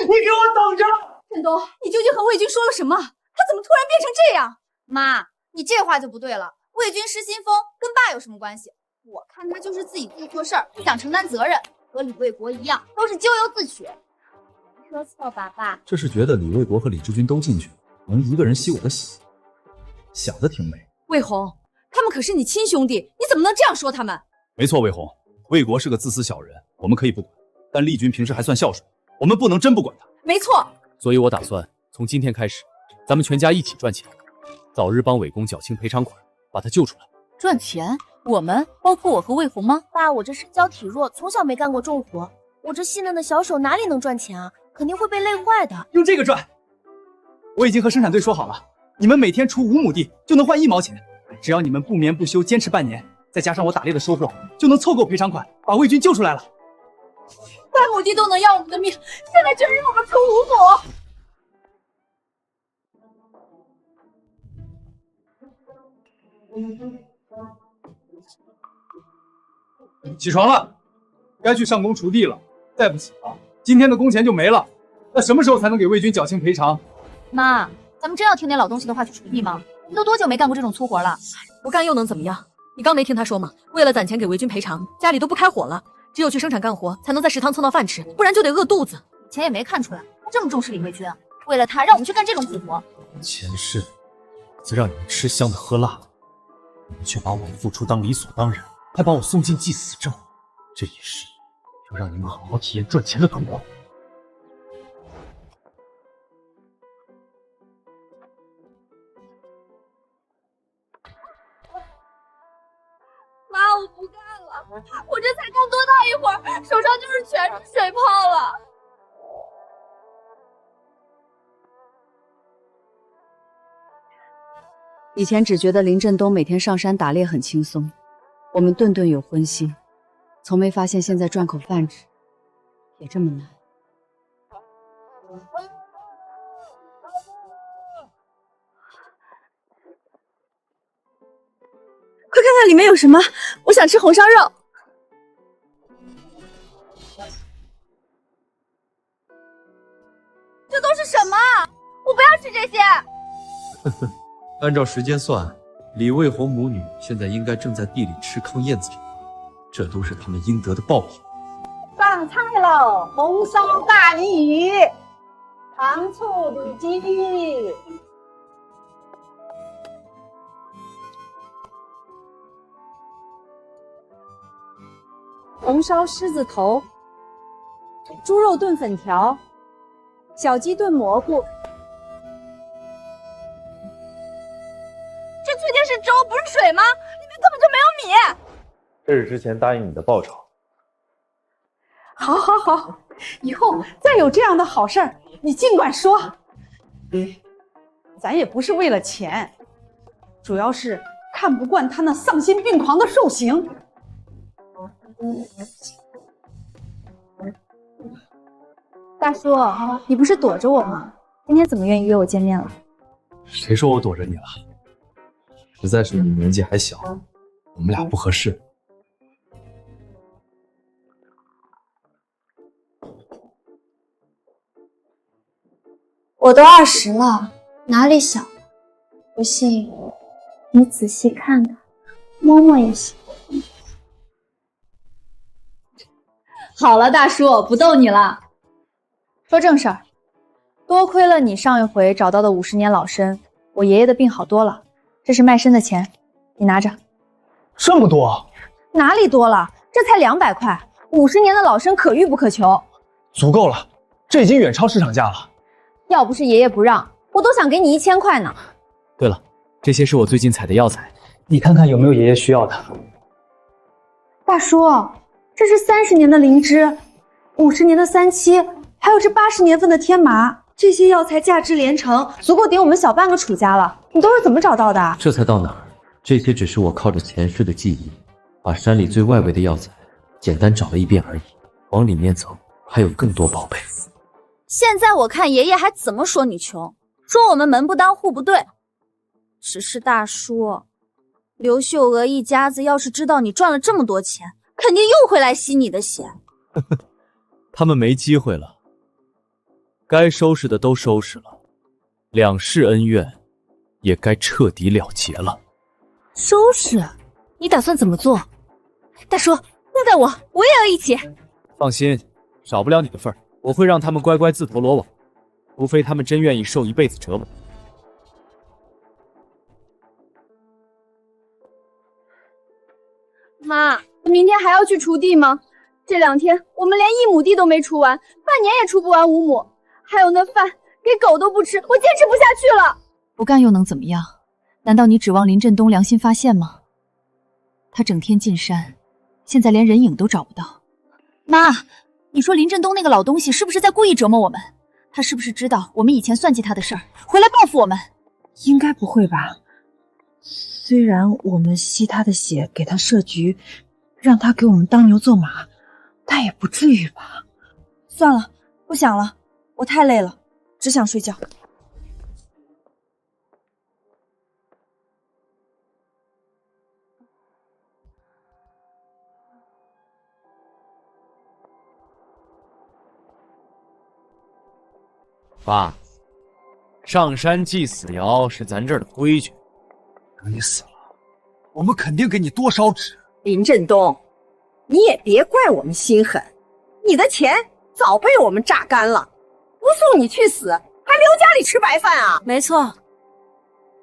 你给我等着！振东，你究竟和魏军说了什么？他怎么突然变成这样？妈，你这话就不对了。魏军失心疯跟爸有什么关系？我看他就是自己做错事儿，不想承担责任，和李卫国一样，都是咎由自取。说错吧，爸？这是觉得李卫国和李志军都进去了，能一个人吸我的血，想的挺美。魏红，他们可是你亲兄弟，你怎么能这样说他们？没错，魏红，魏国是个自私小人，我们可以不管，但丽君平时还算孝顺，我们不能真不管他。没错，所以我打算从今天开始，咱们全家一起赚钱，早日帮伟公缴清赔偿款，把他救出来。赚钱？我们包括我和魏红吗？爸，我这身娇体弱，从小没干过重活，我这细嫩的小手哪里能赚钱啊？肯定会被累坏的。用这个赚！我已经和生产队说好了，你们每天锄5亩地就能换1毛钱，只要你们不眠不休坚持半年，再加上我打猎的收获，就能凑够赔偿款，把魏军救出来了。3亩地都能要我们的命，现在居然让我们锄5亩。起床了，该去上工锄地了。再不起了，今天的工钱就没了。那什么时候才能给魏军缴清赔偿？妈，咱们真要听点老东西的话去锄地吗？你都多久没干过这种粗活了？不干又能怎么样？你刚没听他说吗？为了攒钱给魏军赔偿，家里都不开火了，只有去生产干活，才能在食堂蹭到饭吃，不然就得饿肚子。以前也没看出来他这么重视李卫军，为了他让我们去干这种苦活。前世自让你们吃香的喝辣的，你们却把我付出当理所当然，还把我送进祭死证。这一世就让你们好好体验赚钱的痛苦。妈，我不干了，我这才干多大一会儿，手上就是全是水泡了。以前只觉得林振东每天上山打猎很轻松，我们顿顿有荤腥，从没发现现在赚口饭吃也这么难。快看看里面有什么，我想吃红烧肉。这都是什么？我不要吃这些。按照时间算，李卫红母女现在应该正在地里吃糠咽子里，这都是他们应得的报应。上菜喽！红烧大鲤鱼，糖醋里脊，红烧狮子头，猪肉炖粉条，小鸡炖蘑菇。这确定是粥不是水吗？里面根本就没有米。这是之前答应你的报酬。好，好，好，以后再有这样的好事儿，你尽管说。咱也不是为了钱，主要是看不惯他那丧心病狂的兽行。大叔，你不是躲着我吗？今天怎么愿意约我见面了？谁说我躲着你了？实在是你年纪还小，我们俩不合适。我都20了，哪里小？不信你仔细看看，摸摸也行。好了，大叔，不逗你了。说正事儿，多亏了你上一回找到的50年老参，我爷爷的病好多了。这是卖参的钱，你拿着。这么多？哪里多了？这才200块，50年的老参可遇不可求。足够了，这已经远超市场价了。要不是爷爷不让，我都想给你1000块呢。对了，这些是我最近采的药材，你看看有没有爷爷需要的。大叔，这是30年的灵芝，50年的三七，还有这80年份的天麻，这些药材价值连城，足够顶我们小半个楚家了。你都是怎么找到的？这才到哪儿？这些只是我靠着前世的记忆，把山里最外围的药材简单找了一遍而已。往里面走，还有更多宝贝。现在我看爷爷还怎么说你穷，说我们门不当户不对。只是大叔，刘秀娥一家子要是知道你赚了这么多钱，肯定又会来吸你的血。他们没机会了，该收拾的都收拾了，两世恩怨也该彻底了结了。收拾？你打算怎么做？大叔，带我也要一起。放心，少不了你的份儿。我会让他们乖乖自投罗网，除非他们真愿意受一辈子折磨。妈，明天还要去锄地吗？这2天我们连1亩地都没锄完，半年也锄不完5亩。还有那饭给狗都不吃，我坚持不下去了。不干又能怎么样？难道你指望林振东良心发现吗？他整天进山，现在连人影都找不到。妈，你说林振东那个老东西是不是在故意折磨我们？他是不是知道我们以前算计他的事儿，回来报复我们？应该不会吧？虽然我们吸他的血，给他设局，让他给我们当牛做马，但也不至于吧？算了，不想了，我太累了，只想睡觉。爸，上山祭死爻是咱这儿的规矩，等你死了，我们肯定给你多烧纸。林振东，你也别怪我们心狠，你的钱早被我们榨干了，不送你去死，还留家里吃白饭啊？没错，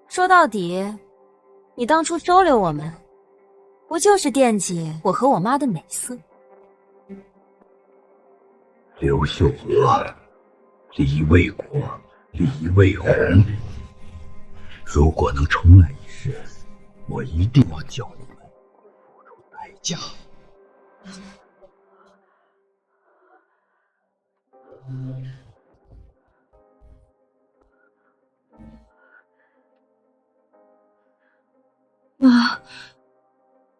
说到底，你当初收留我们，不就是惦记我和我妈的美色？刘秀娥、李卫国、李卫红，如果能重来一世，我一定要叫你们付出代价。妈，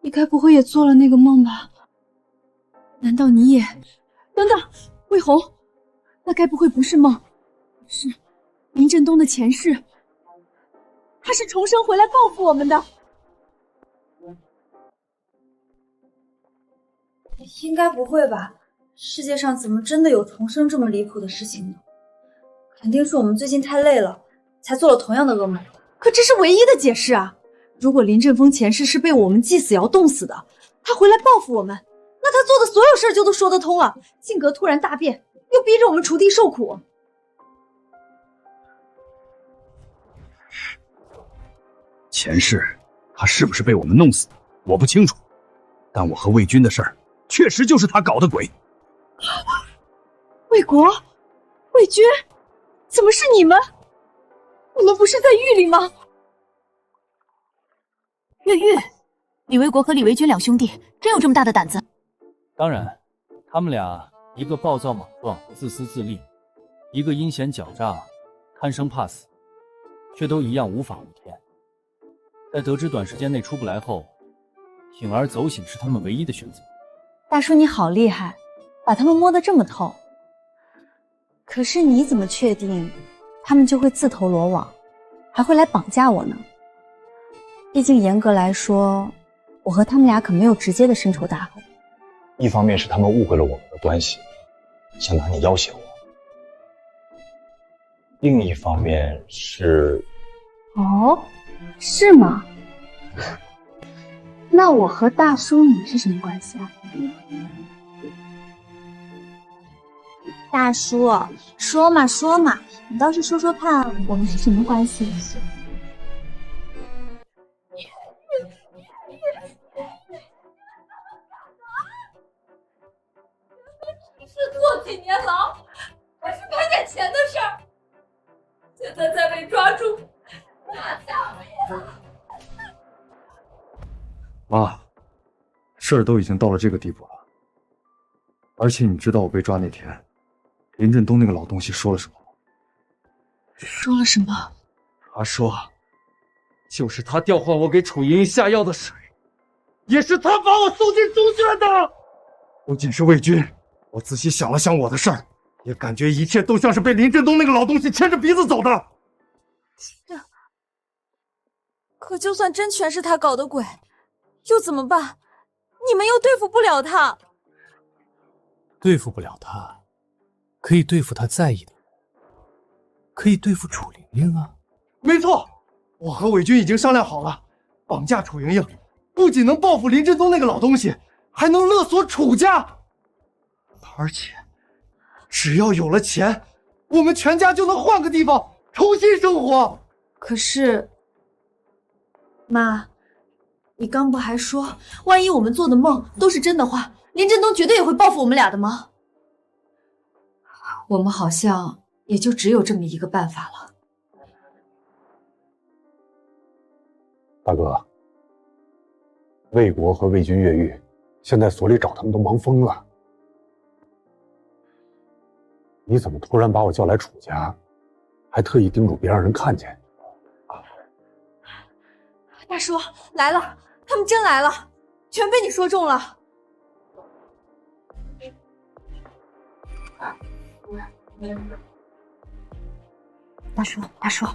你该不会也做了那个梦吧？难道你也……等等，魏红，那该不会不是梦，是林振东的前世，他是重生回来报复我们的。应该不会吧？世界上怎么真的有重生这么离谱的事情呢？肯定是我们最近太累了，才做了同样的噩梦。可这是唯一的解释啊！如果林振峰前世是被我们祭死窑冻死的，他回来报复我们，那他做的所有事儿就都说得通了。性格突然大变，又逼着我们锄地受苦。前世他是不是被我们弄死的，我不清楚，但我和魏军的事儿，确实就是他搞的鬼。魏国、魏军，怎么是你们？你们不是在狱里吗？越狱，李卫国和李维军两兄弟真有这么大的胆子？当然，他们俩一个暴躁莽撞、自私自利，一个阴险狡诈、贪生怕死，却都一样无法无天。在得知短时间内出不来后，铤而走险是他们唯一的选择。大叔你好厉害，把他们摸得这么透。可是你怎么确定他们就会自投罗网，还会来绑架我呢？毕竟严格来说，我和他们俩可没有直接的深仇大恨。一方面是他们误会了我们的关系，想拿你要挟我；另一方面是……哦，是吗？那我和大叔你是什么关系啊？大叔，说嘛说嘛，你倒是说说看，我们是什么关系？是坐几年牢，还是赔点钱的事儿？现在再被抓住，那下面……妈，事儿都已经到了这个地步了。而且你知道我被抓那天，林振东那个老东西说了什么吗？说了什么？他说，就是他调换我给楚莹莹下药的水，也是他把我送进中学的。不仅是魏军，我仔细想了想我的事儿，也感觉一切都像是被林振东那个老东西牵着鼻子走的。可就算真全是他搞的鬼，又怎么办？你们又对付不了他。对付不了他，可以对付他在意的人，可以对付楚玲玲啊。没错，我和伟军已经商量好了，绑架楚莹莹，不仅能报复林振东那个老东西，还能勒索楚家。而且，只要有了钱，我们全家就能换个地方重新生活。可是，妈，你刚不还说，万一我们做的梦都是真的话，林振东绝对也会报复我们俩的吗？我们好像也就只有这么一个办法了。大哥，魏国和魏军越狱，现在所里找他们都忙疯了。你怎么突然把我叫来楚家，还特意叮嘱别让人看见？大叔来了，他们真来了，全被你说中了。大叔，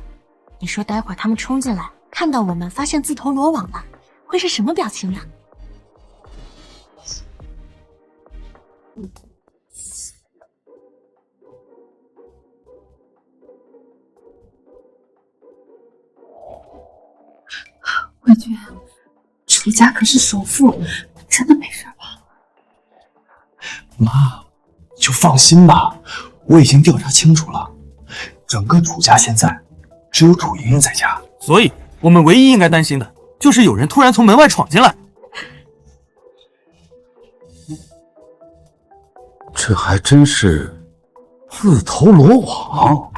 你说待会儿他们冲进来，看到我们，发现自投罗网了，会是什么表情呢？魏军，楚家可是首富，真的没事吧？妈，你就放心吧，我已经调查清楚了，整个楚家现在只有楚莹莹在家，所以我们唯一应该担心的就是有人突然从门外闯进来。这还真是自投罗网。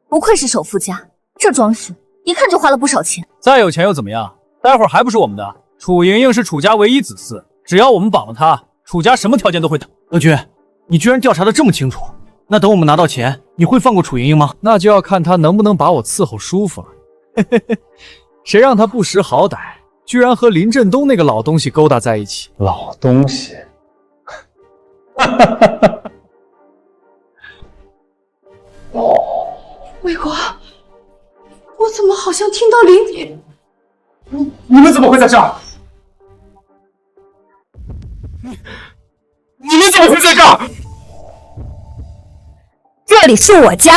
不愧是首富家，这装饰一看就花了不少钱。再有钱又怎么样？待会儿还不是我们的。楚莹莹是楚家唯一子嗣，只要我们绑了她，楚家什么条件都会等。乐君，你居然调查的这么清楚，那等我们拿到钱，你会放过楚莹莹吗？那就要看她能不能把我伺候舒服了。谁让她不识好歹，居然和林振东那个老东西勾搭在一起。老东西，魏国，我怎么好像听到林……你们怎么会在这儿？你们怎么会在这儿？这里是我家，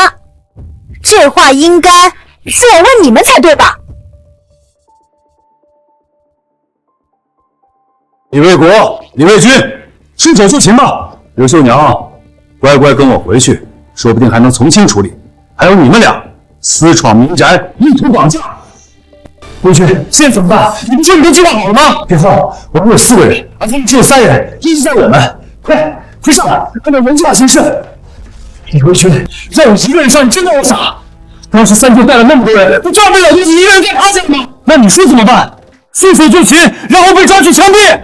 这话应该是我问你们才对吧？李卫国、李卫军，伸手就擒吧！刘秀娘，乖乖跟我回去，说不定还能从轻处理。还有你们俩私闯民宅，意图绑架。魏军，现在怎么办？你不说你都计划好了吗？别慌，我们有4个人，而他们只有3人，依据在我们。快上来，按照人质行事。李卫军，让我一个人上，你真当我傻？当时3天带了那么多人，不就要被老东西一个人给趴下了吗？那你说怎么办？束手就擒，然后被抓去枪毙。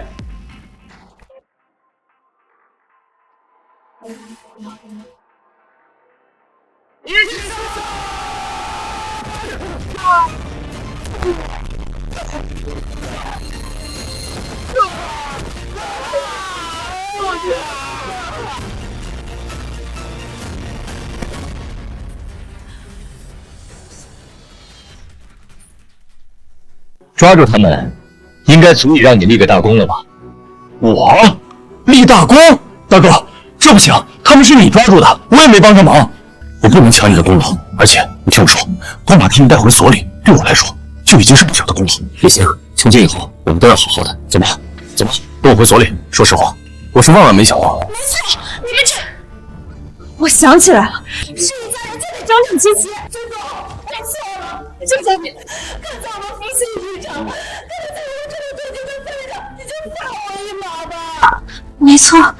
抓住他们，应该足以让你立个大功了吧？我立大功？大哥，这不行，他们是你抓住的，我也没帮上忙，我不能抢你的功劳。而且你听我说，光把他们带回所里，对我来说就已经是不小的功劳。也行，从今以后我们都要好好的，怎么样？走吧，跟我回所里。说实话，我是万万没想到。没错，你们这……我想起来了，是你家人就得找你亲戚，真的，没错了，就在你看在我们夫妻一场，看在我这么多年的份上，你就放我一马吧。没错，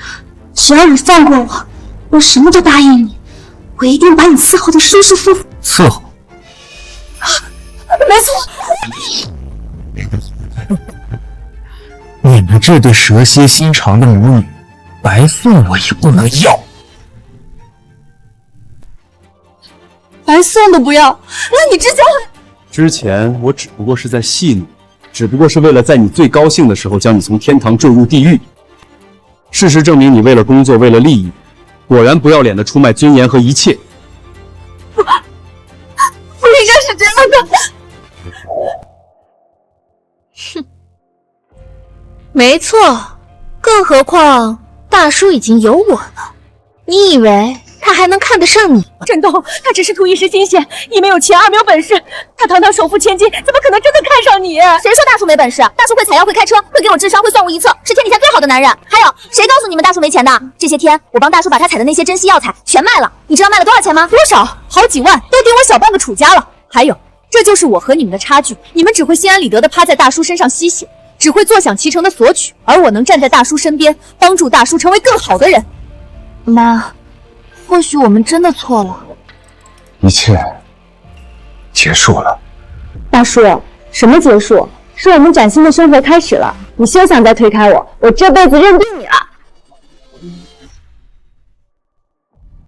只要你放过我，我什么都答应你，我一定把你伺候的舒舒服服。伺候？没错。你们这对蛇蝎心肠的母女，白送我也不能要。白送都不要，那你之前我只不过是在戏弄，只不过是为了在你最高兴的时候将你从天堂坠入地狱。事实证明，你为了工作，为了利益，果然不要脸的出卖尊严和一切。不应该是这样的。哼，没错，更何况大叔已经有我了，你以为他还能看得上你？振东，他只是图一时新鲜，一没有钱，二没有本事。他堂堂首富千金，怎么可能真的看上你？谁说大叔没本事？大叔会采药，会开车，会给我治伤，会算我一策，是天底下最好的男人。还有，谁告诉你们大叔没钱的？这些天我帮大叔把他采的那些珍稀药材全卖了，你知道卖了多少钱吗？多少？好几万，都顶我小半个楚家了。还有，这就是我和你们的差距，你们只会心安理得的趴在大叔身上吸血，只会坐享其成的索取，而我能站在大叔身边，帮助大叔成为更好的人。妈，或许我们真的错了。一切结束了。大叔，什么结束？是我们崭新的生活开始了。你休想再推开我，我这辈子认定